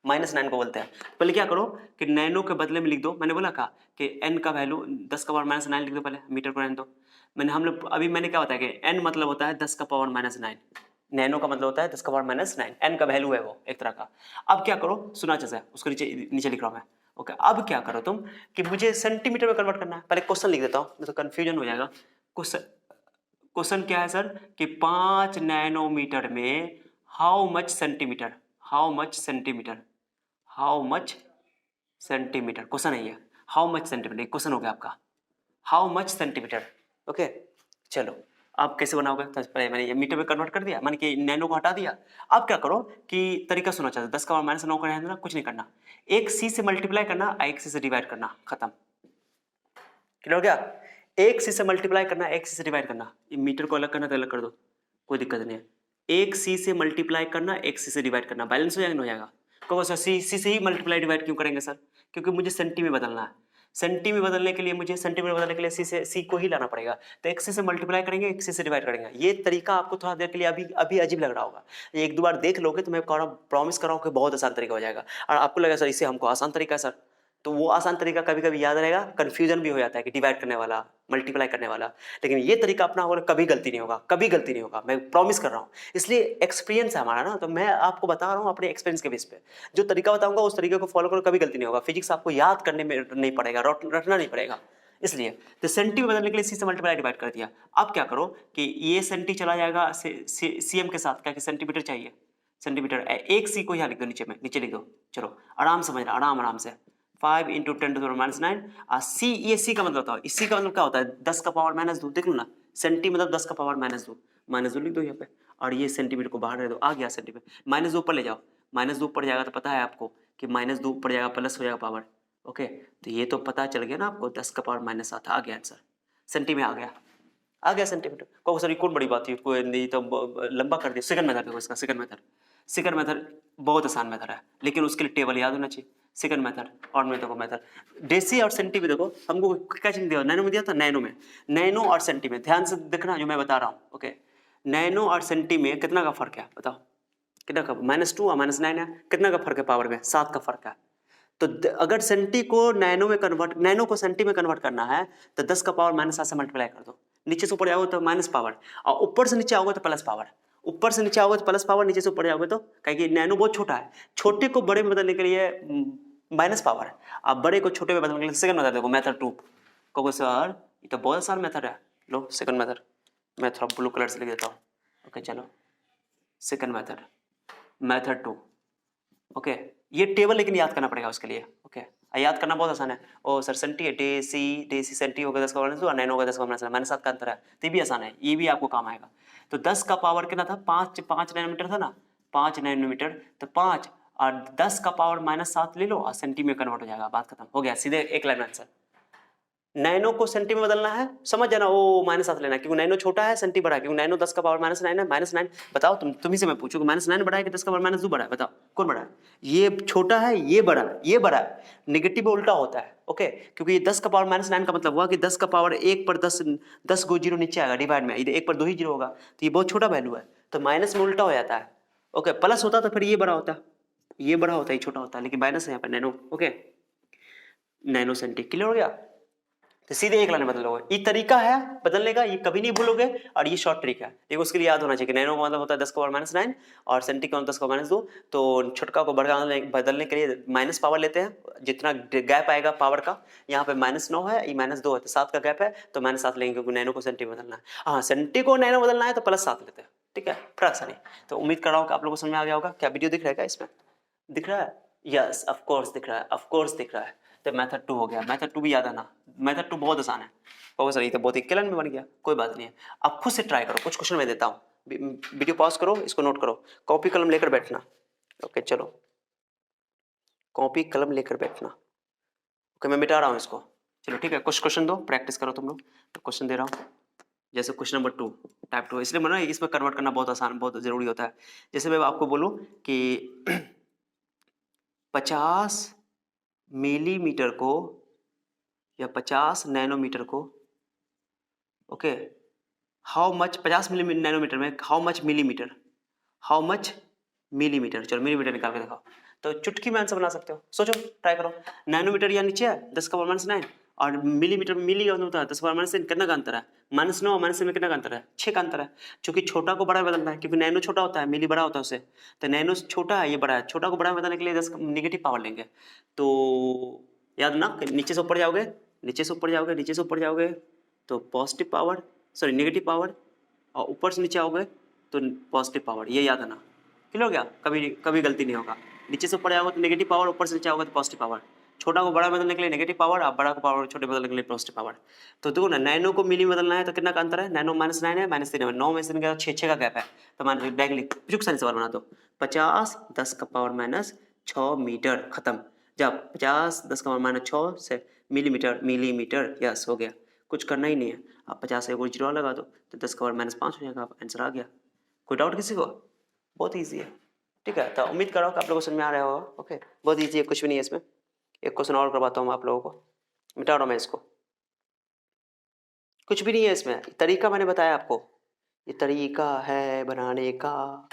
S1: -9 को बोलते हैं। पहले क्या करो कि नैनो के बदले में लिख दो, मैंने बोला कहा कि एन का वैल्यू 10 का पावर -9 लिख दो, पहले मीटर को रहने दो। मैंने क्या बताया कि एन मतलब होता है 10 का पावर -9, नैनो का मतलब होता है 10 का पावर -9, एन का वैल्यू है वो एक तरह का। अब क्या करो, सुना अच्छे से, उसको नीचे लिख रहा हूं मैं। ओके अब क्या करो तुम कि मुझे सेंटीमीटर में कन्वर्ट करना है, पहले क्वेश्चन लिख देता हूं, नहीं तो कंफ्यूजन हो जाएगा। क्वेश्चन क्या है सर कि 5 नैनोमीटर में हाउ मच सेंटीमीटर, क्वेश्चन है ये, हाउ मच सेंटीमीटर, क्वेश्चन हो गया आपका, हाउ मच सेंटीमीटर। ओके चलो आप कैसे बनाओगे, तो पहले मैंने ये मीटर में कन्वर्ट कर दिया, मैंने कि नैनो को हटा दिया। अब क्या करो कि तरीका सुना चाहते, 10 का पावर -9 का रहना, कुछ नहीं करना, एक सी से मल्टीप्लाई करना, एक सी से डिवाइड करना, खत्म, क्लियर हो गया। एक सी से मल्टीप्लाई करना, एक सी से डिवाइड करना, ये मीटर को अलग करना तो अलग कर दो, कोई दिक्कत नहीं है। एक सी से मल्टीप्लाई करना, एक सी से डिवाइड करना, बैलेंस हो जाएगा, नहीं हो जाएगा। कहो सर सी से ही मल्टीप्लाई डिवाइड क्यों करेंगे सर, क्योंकि मुझे सेंटी में बदलना है, सेंटी में बदलने के लिए मुझे सेंटीमीटर बदलने के लिए सी को ही लाना पड़ेगा, तो एक से मल्टीप्लाई करेंगे, एक से डिवाइड करेंगे। ये तरीका आपको थोड़ा देर के लिए अभी अजीब लग रहा होगा, ये एक दो बार देख लोगे तो मैं प्रॉमिस कर रहा हूँ कि बहुत आसान तरीका हो जाएगा। और आपको लगेगा सर इससे हमको आसान तरीका है सर, तो वो आसान तरीका कभी कभी याद रहेगा, कंफ्यूजन भी हो जाता है कि डिवाइड करने वाला मल्टीप्लाई करने वाला, लेकिन ये तरीका अपना होगा कभी गलती नहीं होगा, कभी गलती नहीं होगा, मैं प्रॉमिस कर रहा हूँ। इसलिए एक्सपीरियंस है हमारा ना, तो मैं आपको बता रहा हूँ अपने एक्सपीरियंस के बेस पे, जो तरीका बताऊंगा उस तरीके को फॉलो करो, कभी गलती नहीं होगा। फिजिक्स आपको याद करने में नहीं पड़ेगा, रटना नहीं पड़ेगा। इसलिए तो सेंटी में बदलने के लिए सी से मल्टीप्लाई डिवाइड कर दिया। अब क्या करो कि ये सेंटी चला जाएगा सीएम के साथ, क्या कि सेंटीमीटर चाहिए, सेंटीमीटर, एक सी को यहाँ लिख दो, नीचे लिख दो। चलो आराम समझना, आराम से। 5 × 10⁻⁹ सी, ये सी का मतलब बताओ, इसी का मतलब क्या होता है, 10 का पावर -2, देख लो ना, सेंटी मतलब 10 का पावर -2 लिख दो यहाँ पे, और ये सेंटीमीटर को बाहर रह दो, आ गया सेंटीमीटर। -2 ऊपर ले जाओ, -2 ऊपर जाएगा तो पता है आपको कि -2 ऊपर जाएगा प्लस हो जाएगा पावर, ओके, तो ये तो पता चल गया ना आपको, 10 का पावर -7 आ गया आंसर, सेंटी में आ गया सेंटीमीटर को। सर कौन बड़ी बात है, कोई नहीं तो लंबा कर दिया। सेकंड मेथड देखो, इसका सेकंड मेथड बहुत आसान मेथड है, लेकिन उसके लिए टेबल याद होना चाहिए। सेकंड मेथड और मेथड डेसी और सेंटी में देखो, हमको क्या चीज दिया, नैनो में दिया था, नैनो और सेंटी में ध्यान से देखना जो मैं बता रहा हूँ, ओके। नैनो और सेंटी में कितना का फर्क है बताओ, कितना का, -2 और -9 है, कितना का फर्क है पावर में, 7 का फर्क है। तो अगर सेंटी को नैनो को सेंटी में कन्वर्ट करना है तो 10 का पावर -7 से मल्टीप्लाई कर दो, नीचे से ऊपर जाओगे तो माइनस पावर, और ऊपर से नीचे आओगे तो प्लस पावर, ऊपर से नीचे आओगे तो प्लस पावर, नीचे से ऊपर जाओगे तो, क्योंकि नैनो बहुत छोटा है, छोटे को बड़े में बदलने के लिए माइनस पावर, अब बड़े को छोटे में बदलने के लिए सेकंड मेथड देखो, मेथड 2। कहोगे सर ये तो बहुत आसान मेथड है, लो सेकंड मेथड, मैं थोड़ा ब्लू कलर से लिख देता हूँ, ओके। चलो सेकंड मेथड 2, ओके। ये टेबल लेकिन याद करना पड़ेगा उसके लिए, ओके। याद करना बहुत आसान है। ओ सर सेंटी है, डेसी सेंटी होगा 10 का पावर -2 और नैनो होगा 10 का पावर -7 का अंतर है, तो ये भी आसान है, ये भी आपको काम आएगा। तो 10 का पावर कितना था, 5 नैनोमीटर था ना, 5 नैनोमीटर, तो 5 और 10 का पावर -7 ले लो और सेंटी में कन्वर्ट हो जाएगा, बात खत्म हो गया, सीधे एक लाइन आंसर। नैनो को सेंटी में बदलना है, समझ जाना, वो -7 लेना है, क्योंकि नैनो छोटा है, सेंटी बड़ा है, क्योंकि नैनो 10 का पावर -9 है, -9 बताओ तुम्ही से मैं पूछूं -9 बड़ा है कि 10 का पावर -2 बड़ा है, बताओ कौन बड़ा है, ये छोटा है, ये बड़ा है, ये बड़ा है, नेगेटिव उल्टा होता है, ओके, क्योंकि ये 10 का पावर -9 का मतलब हुआ कि 10 का पावर 1 पर 10 गो जीरो नीचे आएगा डिवाइड में, इधर 1 पर 2 ही जीरो होगा, तो ये बहुत छोटा वैल्यू है, तो माइनस में उल्टा हो जाता है, ओके। प्लस होता तो फिर ये बड़ा होता, ये बड़ा होता, ये छोटा होता है, लेकिन माइनस है यहाँ पर nano, okay, nano centi, clear हो गया। तो सीधे एक लाइन बदल लोगे, ये तरीका है बदलने का, ये कभी नहीं भूलोगे, और ये शॉर्ट ट्रिक है, देखो उसके लिए याद होना चाहिए कि नैनो का मतलब होता है 10 का पावर -9 और सेंटी का 10 का पावर -2, तो छोटका को बड़ा बदलने के लिए माइनस पावर लेते हैं, जितना गैप आएगा पावर का, यहाँ पे -9 है, ये -2 है, तो 7 का गैप है, तो -7 लेंगे, क्योंकि नैनो को सेंटी में बदलना है। हाँ, सेंटी को नैनो बदलना है तो +7 लेते हैं, ठीक है, फर्क सा नहीं। तो उम्मीद कर रहा हूँ कि आप लोगों को समझ में आ गया होगा। क्या वीडियो दिख रहा है क्या इसमें, दिख रहा है, यस ऑफ कोर्स दिख रहा है, ऑफ कोर्स दिख रहा है। तो मेथड 2 हो गया, मेथड 2 भी याद आना, मेथड 2 बहुत आसान है, बहुत सही, तो बहुत इक्वलेंट में बन गया, कोई बात नहीं है। अब खुद से ट्राई करो, कुछ क्वेश्चन मैं देता हूँ, वीडियो पॉज करो, इसको नोट करो, कॉपी कलम लेकर बैठना, ओके। चलो कॉपी कलम लेकर बैठना, ओके, मैं मिटा रहा हूँ इसको, चलो ठीक है। कुछ क्वेश्चन दो, प्रैक्टिस करो तुम लोग, तो क्वेश्चन दे रहा हूँ, जैसे क्वेश्चन नंबर 2 टाइप 2, इसलिए मैंने इसमें कन्वर्ट करना बहुत आसान, बहुत जरूरी होता है। जैसे मैं आपको बोलूँ कि 50 मिलीमीटर को या 50 नैनोमीटर को, ओके, हाउ मच, 50 नैनोमीटर में हाउ मच मिलीमीटर, चलो मिलीमीटर निकाल के दिखाओ, तो चुटकी में आंसर बना सकते हो, सोचो, ट्राई करो। नैनोमीटर यहाँ नीचे है, 10 का पावर -9, और मिलीमीटर में मिली का मतलब होता है 10 का पावर -9, कितना का अंतर है, -9 और -7 में कितना का अंतर है, 6 का अंतर है, क्योंकि छोटा को बड़ा बदलना है, क्योंकि नैनो छोटा होता है, मिली बड़ा होता है उससे, तो नैनो छोटा है, ये बड़ा है, छोटा को बड़ा बदलने के लिए 10 निगेटिव पावर लेंगे, तो याद ना, नीचे से ऊपर जाओगे, नीचे से ऊपर जाओगे, नीचे से ऊपर जाओगे तो positive power, sorry negative power, और ऊपर से नीचे आओगे तो पॉजिटिव पावर, ये याद आना, क्लियर हो गया, कभी गलती नहीं होगा। नीचे से ऊपर आओगे तो नेगेटिव पावर, ऊपर से नीचे आओगे तो पॉजिटिव पावर, छोटा को बड़ा बदलने के लिए नेगेटिव पावर, और बड़ा को पावर छोटे बदलने के लिए पॉजिटिव पावर। तो देखो ना, नैनो को मिली बदलना है तो कितना का अंतर है, नैनो -9 है, -3 है, 9 में से 6 का गैप है, तो मान डायरेक्टली साइन सवाल बना दो, 50 10 का पावर -6 मीटर, खत्म। जब 50 10 का पावर -6 से मिलीमीटर, यस हो गया, कुछ करना ही नहीं है, आप 50 से कोई जीरो लगा दो तो 10 का पावर -5 हो जाएगा, आंसर आ गया। कोई डाउट किसी को, बहुत ईजी है, ठीक है। तो उम्मीद कर रहा हूँ कि आप लोगों को समझ में आ रहा होगा, ओके, बहुत ईजी है, कुछ भी नहीं है इसमें। एक क्वेश्चन और करवाता हूँ मैं आप लोगों को, मिटा रहा हूँ मैं इसको, कुछ भी नहीं है इसमें, तरीका मैंने बताया आपको, ये तरीका है बनाने का।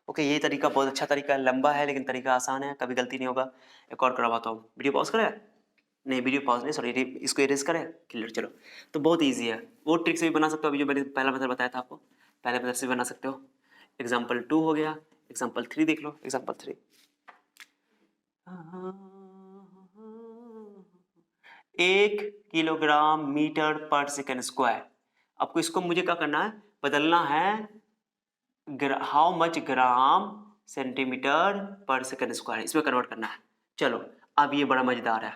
S1: ओके, ये तरीका बहुत अच्छा तरीका है, लंबा है लेकिन तरीका आसान है, कभी गलती नहीं होगा। एक और करवाता हूँ, वीडियो पॉज करें, नहीं वीडियो पॉज नहीं, सॉरी इसको इरेज करें, क्लियर। चलो, तो बहुत ईजी है, वो ट्रिक से भी बना सकते हो, अभी जो मैंने पहला मेथड बताया था आपको, पहले मेथड से भी बना सकते हो। एग्जाम्पल 2 हो गया, एग्जाम्पल 3 देख लो, एग्जाम्पल 3। 1 किलोग्राम मीटर पर सेकेंड स्क्वायर। आपको इसको मुझे क्या करना है, बदलना है हाउ मच ग्राम सेंटीमीटर पर सेकेंड स्क्वायर, इसमें कन्वर्ट करना है। चलो, अब ये बड़ा मजेदार है,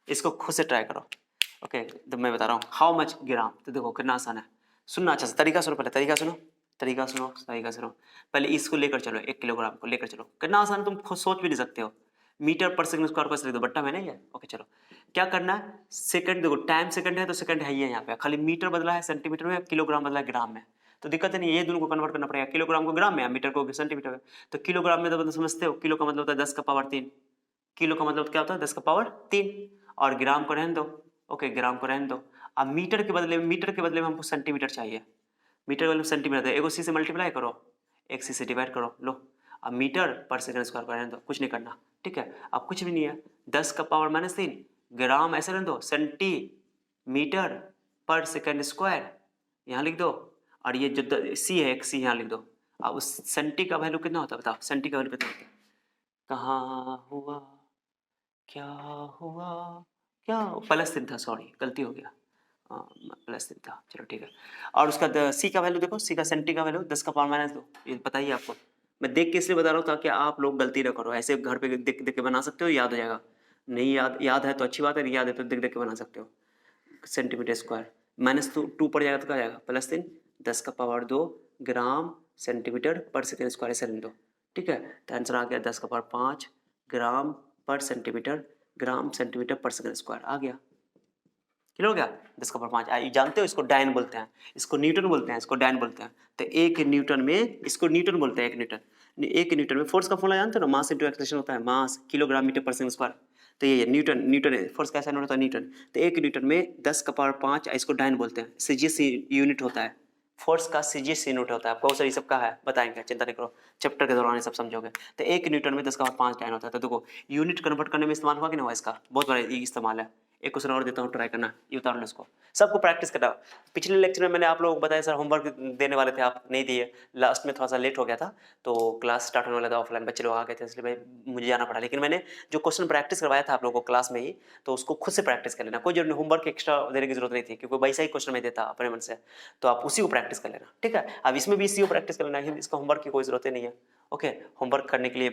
S1: इसको खुद से ट्राई करो। ओके, तो मैं बता रहा हूँ हाउ मच ग्राम, तो देखो कितना आसान है, सुनना अच्छा से, तरीका सुनो, पहले तरीका सुनो, तरीका सुनो, तरीका सुनो। पहले इसको लेकर चलो, 1 किलोग्राम को लेकर चलो, कितना आसान है, तुम खुद सोच भी नहीं सकते हो। मीटर पर सेकंड स्क्वायर को ऐसे लिख दो, बट्टा मैंने ये। ओके चलो, क्या करना है, सेकंड देखो, टाइम सेकंड है तो सेकंड है ही है यहाँ पे, खाली मीटर बदला है सेंटीमीटर में, किलोग्राम बदला है ग्राम में, तो दिक्कत नहीं है, ये दोनों को कन्वर्ट करना पड़ेगा, किलोग्राम को ग्राम में, मीटर को सेंटीमीटर में। तो किलोग्राम में तो मतलब समझते हो, किलो का मतलब होता है 10 का पावर 3, किलो का मतलब क्या होता है 10 का पावर 3, और ग्राम को रहने दो। ओके, ग्राम को रहने दो। अब मीटर के बदले में हमको सेंटीमीटर चाहिए, मीटर वाले सेंटीमीटर है, एक सी से मल्टीप्लाई करो, एक सी से डिवाइड करो, लो। अब मीटर पर सेकंड स्क्वायर को रहने दो, कुछ नहीं करना, ठीक है। अब कुछ भी नहीं है, 10 का पावर -3, ग्राम ऐसे रहने दो, सेंटीमीटर पर सेकंड स्क्वायर यहाँ लिख दो, और ये जो सी है, एक सी यहाँ लिख दो। अब उस सेंटी का वैल्यू कितना होता है बताओ, सेंटी का वैल्यू कितना होता है, कहाँ हुआ, क्या हुआ, क्या प्लस 3 था, सॉरी गलती हो गया, प्लस 3 था, चलो ठीक है। और उसका सी का वैल्यू देखो, सी का सेंटी का वैल्यू 10 का पावर -2, ये पता ही है आपको, मैं देख के इसलिए बता रहा हूँ ताकि आप लोग गलती ना करो, ऐसे घर पे देख देख के बना सकते हो, याद हो जाएगा, नहीं याद है तो अच्छी बात है, नहीं याद है तो देख देख के बना सकते हो। सेंटीमीटर स्क्वायर -2 पड़ जाएगा तो क्या जाएगा, +3, 10 का पावर 2 ग्राम सेंटीमीटर पर सेकेंड स्क्वायर, ऐसे रहने दो, ठीक है। तो आंसर आ गया 10 का पावर 5 ग्राम पर सेंटीमीटर, ग्राम सेंटीमीटर पर सेकेंड स्क्वायर आ गया, क्लियर हो गया। 10 का पावर 5, जानते हो इसको डायन बोलते हैं, इसको न्यूटन बोलते हैं, इसको डायन बोलते हैं। तो एक न्यूटन में, इसको न्यूटन बोलते हैं, एक न्यूटन में फोर्स का फॉर्मूला जानते हो ना, मास इनटू एक्सेलरेशन होता है, मास किलोग्राम मीटर पर सेकंड स्क्वायर, तो ये न्यूटन है, फोर्स कैसा यूनिट होता है, न्यूटन। तो एक न्यूटन में 10 का पावर 5, इसको डायन बोलते हैं, सीजीएस यूनिट होता है, फोर्स का सीजीएस यूनिट होता है, आपको सर ये सब का है, बताएंगे, चिंता नहीं करो, चैप्टर के दौरान ये सब समझोगे। तो एक न्यूटन में 10 का पावर 5 डायन होता है, तो देखो यूनिट कन्वर्ट करने में इस्तेमाल हुआ कि नहीं हुआ, इसका बहुत बड़ा इस्तेमाल है। एक क्वेश्चन और देता हूँ, ट्राई करना, ये उतार लो इसको, सबको प्रैक्टिस करना। पिछले लेक्चर में मैंने आप लोगों को बताया सर होमवर्क देने वाले थे, आप नहीं दिए, लास्ट में थोड़ा सा लेट हो गया था, तो क्लास स्टार्ट होने वाला था, ऑफलाइन बच्चे लोग आ गए थे, इसलिए भाई मुझे जाना पड़ा, लेकिन मैंने जो क्वेश्चन प्रैक्टिस करवाया था आप लोगों को क्लास में ही, तो उसको खुद से प्रैक्टिस कर लेना, कोई जरूरी होमवर्क एक्स्ट्रा देने की जरूरत नहीं थी, क्योंकि वैसा ही क्वेश्चन मैं देता अपने मन से, तो आप उसी को प्रैक्टिस कर लेना, ठीक है। अब इसमें भी इसी को प्रैक्टिस कर लेना, इसका होमवर्क की कोई जरूरत नहीं है। ओके, होमवर्क करने के लिए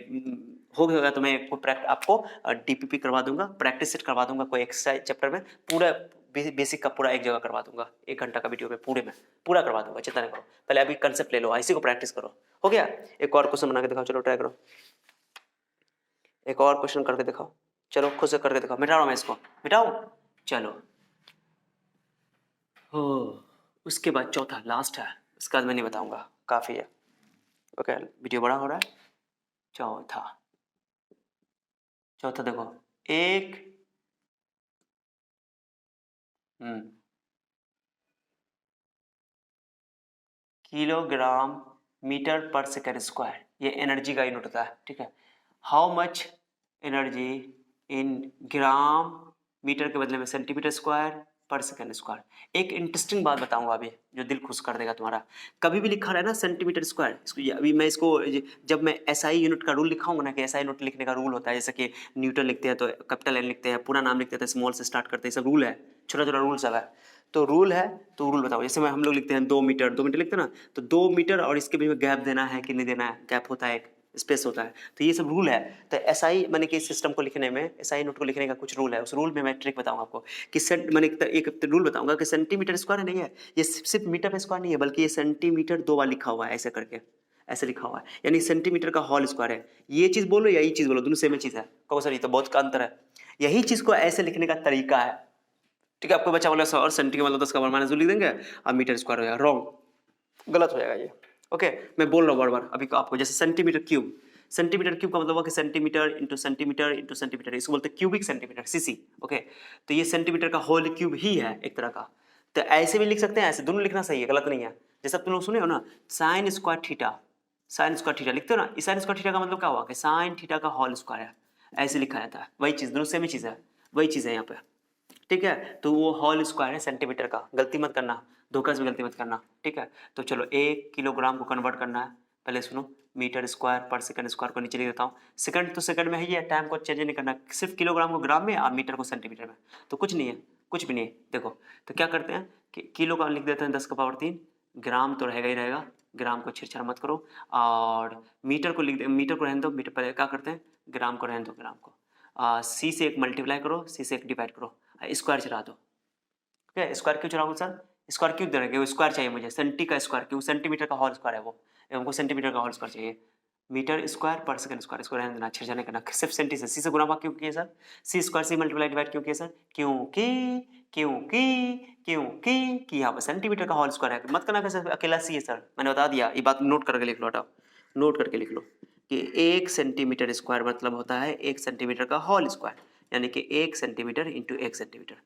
S1: हो गया तो मैं आपको डीपीपी करवा दूंगा, प्रैक्टिस सेट करवा दूंगा, कोई एक्सरसाइज चैप्टर में पूरा बेसिक का पूरा एक जगह करवा दूंगा, 1 घंटा का वीडियो में पूरा करवा दूंगा, चिंता नहीं करो, पहले अभी कंसेप्ट ले लो, इसी को प्रैक्टिस करो। हो गया, एक और क्वेश्चन बना के दिखाओ, चलो ट्राई करो, एक और क्वेश्चन करके दिखाओ, चलो खुद से करके दिखाओ, मिटा रहा हूँ मैं इसको, मिटाऊं, चलो हो। उसके बाद चौथा लास्ट है, इसका मैं नहीं बताऊंगा, काफ़ी है। ओके, वीडियो बड़ा हो रहा है। चौथा देखो, एक किलोग्राम मीटर पर सेकेंड स्क्वायर, ये एनर्जी का यूनिट होता है, ठीक है। How much energy in gram, metre के बदले में सेंटीमीटर स्क्वायर पर सेकेंड स्क्वायर। एक इंटरेस्टिंग बात बताऊंगा अभी, जो दिल खुश कर देगा तुम्हारा, कभी भी लिखा रहा है ना सेंटीमीटर स्क्वायर, इसको अभी मैं इसको जब मैं एसआई यूनिट का रूल लिखाऊंगा ना, कि एसआई यूनिट लिखने का रूल होता है, जैसे कि न्यूटन लिखते हैं तो कैपिटल एन लिखते हैं, पूरा नाम लिखते हैं तो स्मॉल से स्टार्ट करते हैं, सब रूल है, छोटा छोटा रूल सब है। तो रूल है, तो रूल बताओ, जैसे हम लोग लिखते हैं 2 मीटर, 2 मीटर लिखते हैं ना, तो 2 मीटर और इसके बीच में गैप देना है कि नहीं देना है, गैप होता है, एक स्पेस होता है, तो ये सब रूल है। तो एसआई मैंने कि सिस्टम को लिखने में, एसआई नोट को लिखने का कुछ रूल है, उस रूल में मैं ट्रिक बताऊंगा आपको कि मैंने एक रूल बताऊंगा कि सेंटीमीटर स्क्वायर नहीं है, ये सिर्फ मीटर पे स्क्वायर नहीं है, बल्कि ये सेंटीमीटर 2 बार लिखा हुआ है, ऐसे करके, ऐसे लिखा हुआ है, यानी सेंटीमीटर का होल स्क्वायर है। ये चीज बोलो या ये चीज बोलो, दोनों सेम चीज है, कहो सर ये तो बहुत का अंतर है, यही चीज को ऐसे लिखने का तरीका है, ठीक है। आपको बच्चा बोला सर सेंटी मतलब 10 का पावर -2 लिख देंगे, अब मीटर स्क्वायर हो जाएगा, रॉन्ग, गलत हो जाएगा ये। ओके, मैं बोल रहा हूँ बार बार, अभी आपको जैसे सेंटीमीटर क्यूब, सेंटीमीटर क्यूब का मतलब हुआ कि centimetre into centimetre into centimetre, इसको बोलते हैं क्यूबिक सेंटीमीटर, सीसी। ओके, तो ये सेंटीमीटर का होल क्यूब ही है एक तरह का। तो ऐसे भी लिख सकते हैं, ऐसे दोनों लिखना सही है, गलत नहीं है। जैसा तुम लोग सुने हो ना, sine square theta, sine square theta लिखते हो ना, साइन स्क्वायर थीटा का मतलब क्या हुआ कि साइन थीटा का होल स्क्वायर है, ऐसे लिखा जाता है। वही चीज़, दोनों सेम ही चीज़ है, वही चीज़ है यहाँ पे, ठीक है। तो वो होल स्क्वायर है सेंटीमीटर का, गलती मत करना, धोखा से भी गलती मत करना, ठीक है। तो चलो 1 किलोग्राम को कन्वर्ट करना है, पहले सुनो, मीटर स्क्वायर पर सेकंड स्क्वायर को नीचे लिख देता हूँ। सेकंड तो सेकंड में ही है, टाइम को चेंज नहीं करना, सिर्फ किलोग्राम को ग्राम में और मीटर को सेंटीमीटर में, तो कुछ नहीं है, कुछ भी नहीं है। देखो तो क्या करते हैं कि किलो का लिख देते हैं 10 का पावर 3, ग्राम तो रहेगा ही रहेगा, ग्राम को छेड़छाड़ मत करो, और मीटर को लिख दे, मीटर को रहने दो, मीटर पहले क्या करते हैं, ग्राम को रहने दो, ग्राम को सी से एक मल्टीप्लाई करो, सी से एक डिवाइड करो, स्क्वायर चला दो। ओके, स्क्वायर क्यों चलाओ सर, स्क्वायर क्यों दे रहे, स्क्वायर चाहिए मुझे, सेंटी का स्क्वायर, क्यों सेंटीमीटर का होल स्क्वायर है वो, हमको सेंटीमीटर का होल स्क्वायर चाहिए। मीटर स्क्वायर पर सेकंड स्क्वायर, इसको रहने देना, छेड़छाड़ नहीं करना, सिर्फ सेंटी से, सी से गुणा भाग क्यों किया सर, सी स्क्वायर से मल्टीप्लाई डिवाइड क्यों किया सर, क्योंकि यहाँ पर सेंटीमीटर का होल स्क्वायर है, मत करना कैसे अकेला सी है सर, मैंने बता दिया, ये बात नोट करके लिख लो, हटाओ, नोट करके लिख लो कि 1 सेंटीमीटर स्क्वायर मतलब होता है 1 सेंटीमीटर का होल स्क्वायर, यानी कि 1 सेंटीमीटर इंटू 1 सेंटीमीटर,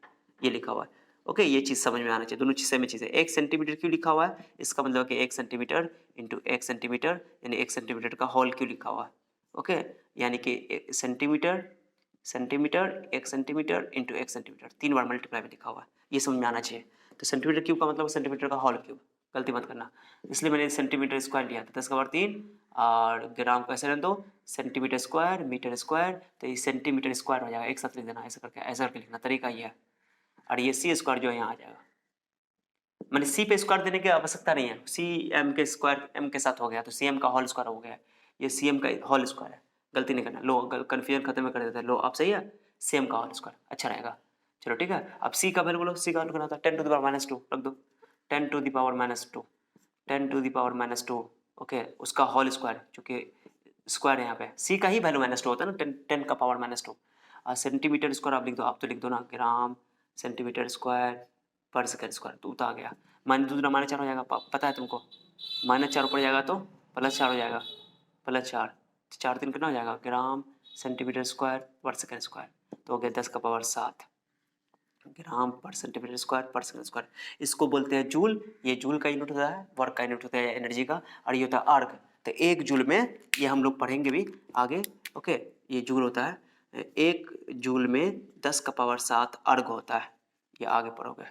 S1: ये लिखा हुआ है। ओके, ये चीज़ समझ में आना चाहिए, दोनों चीज़ सेम चीज़ है। 1 सेंटीमीटर क्यों लिखा हुआ है, इसका मतलब कि 1 सेंटीमीटर इंटू 1 सेंटीमीटर, यानी 1 सेंटीमीटर का होल क्यों लिखा हुआ है। ओके, यानी कि centimetre centimetre 1 centimetre into 1 centimetre, 3 बार मल्टीप्लाई में लिखा हुआ है, ये समझ में आना चाहिए। तो सेंटीमीटर क्यूब का मतलब सेंटीमीटर का होल क्यूब, गलती मत करना, इसलिए मैंने सेंटीमीटर स्क्वायर लिया था 10 का पावर 3, और ग्राम को ऐसे रहने दो, सेंटीमीटर स्क्वायर मीटर स्क्वायर, तो ये सेंटीमीटर स्क्वायर हो जाएगा, एक साथ लिख देना, ऐसा करके लिखना, तरीका ये है। और ये सी स्क्वायर जो है यहाँ आ जाएगा, मैंने सी पे स्क्वायर देने की आवश्यकता नहीं है, सी एम के स्क्वायर एम के साथ हो गया, तो सी एम का होल स्क्वायर हो गया, ये सी एम का होल स्क्वायर है, गलती नहीं करना, लो कन्फ्यूजन खत्म कर देते हैं, लो आप सही है, सी एम का होल स्क्वायर अच्छा रहेगा। चलो ठीक है, अब सी का वैल्यू बोलो, सी का वैल्यू करना था 10 टू द पावर -2 रख दो, 10 to the power -2, 10 to the power -2, okay, उसका होल स्क्वायर, चूँकि स्क्वायर है यहाँ पे, सी का ही वैल्यू -2 होता है ना, 10 का पावर -2, सेंटीमीटर स्क्वायर आप लिख दो, आप तो लिख दो ना, ग्राम सेंटीमीटर स्क्वायर पर सेकंड स्क्वायर, तो उतना आ गया, -2 -4 हो जाएगा, पता है तुमको, -4 ऊपर जाएगा तो +4 हो जाएगा, +4, 4 3 कितना हो जाएगा, ग्राम सेंटीमीटर स्क्वायर पर सेकंड स्क्वायर, तो हो गया 10 का पावर 7 ग्राम पर सेंटीमीटर स्क्वायर पर सेकंड स्क्वायर, इसको बोलते हैं जूल, ये जूल का यूनिट होता है, वर्क का यूनिट होता है एनर्जी का, और ये होता है अर्ग, तो 1 जूल में, ये हम लोग पढ़ेंगे भी आगे, ओके, ये जूल होता है, 1 जूल में 10 का पावर 7 अर्ग होता है, ये आगे पढ़ोगे,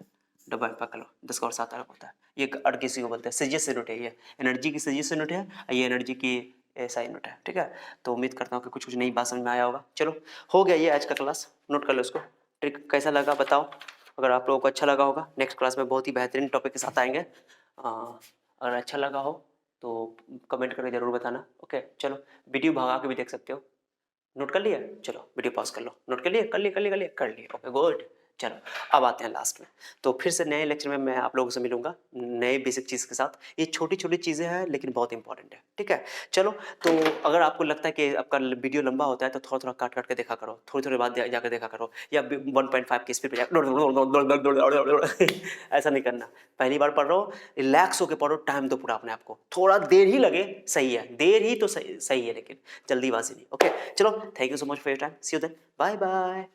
S1: डबल पकड़ लो, 10 का पावर 7 अर्ग होता है, ये अर्ग किसी को बोलते हैं, सेल्सियस यूनिट है, ये एनर्जी की सेल्सियस यूनिट है, ये एनर्जी की ऐसा यूनिट है, ठीक है। तो उम्मीद करता हूँ कि कुछ नई बात समझ में आया होगा। चलो हो गया ये आज का क्लास, नोट कर लो इसको, ट्रिक कैसा लगा बताओ, अगर आप लोगों को अच्छा लगा होगा, नेक्स्ट क्लास में बहुत ही बेहतरीन टॉपिक के साथ आएंगे, अगर अच्छा लगा हो तो कमेंट करके ज़रूर बताना। ओके, चलो वीडियो भगा के भी देख सकते हो, नोट कर लिया, चलो वीडियो पॉज कर लो, नोट कर लिए, कर लिए, ओके गुड। चलो अब आते हैं लास्ट में, तो फिर से नए लेक्चर में मैं आप लोगों से मिलूंगा नए बेसिक चीज़ के साथ, ये छोटी छोटी चीज़ें हैं लेकिन बहुत इंपॉर्टेंट है, ठीक है। चलो, तो अगर आपको लगता है कि आपका वीडियो लंबा होता है तो थोड़ा थोड़ा काट काट के देखा करो, थोड़ी थोड़ी बात जाकर देखा करो, या 1.5 की स्पीड पे ऐसा नहीं करना, पहली बार पढ़ रहे हो, रिलैक्स होकर पढ़ो, टाइम दो पूरा अपने आप को, थोड़ा देर ही लगे सही है, देर ही तो सही है, लेकिन जल्दीबाजी नहीं। ओके चलो, thank you so much for your time, see you then, bye bye.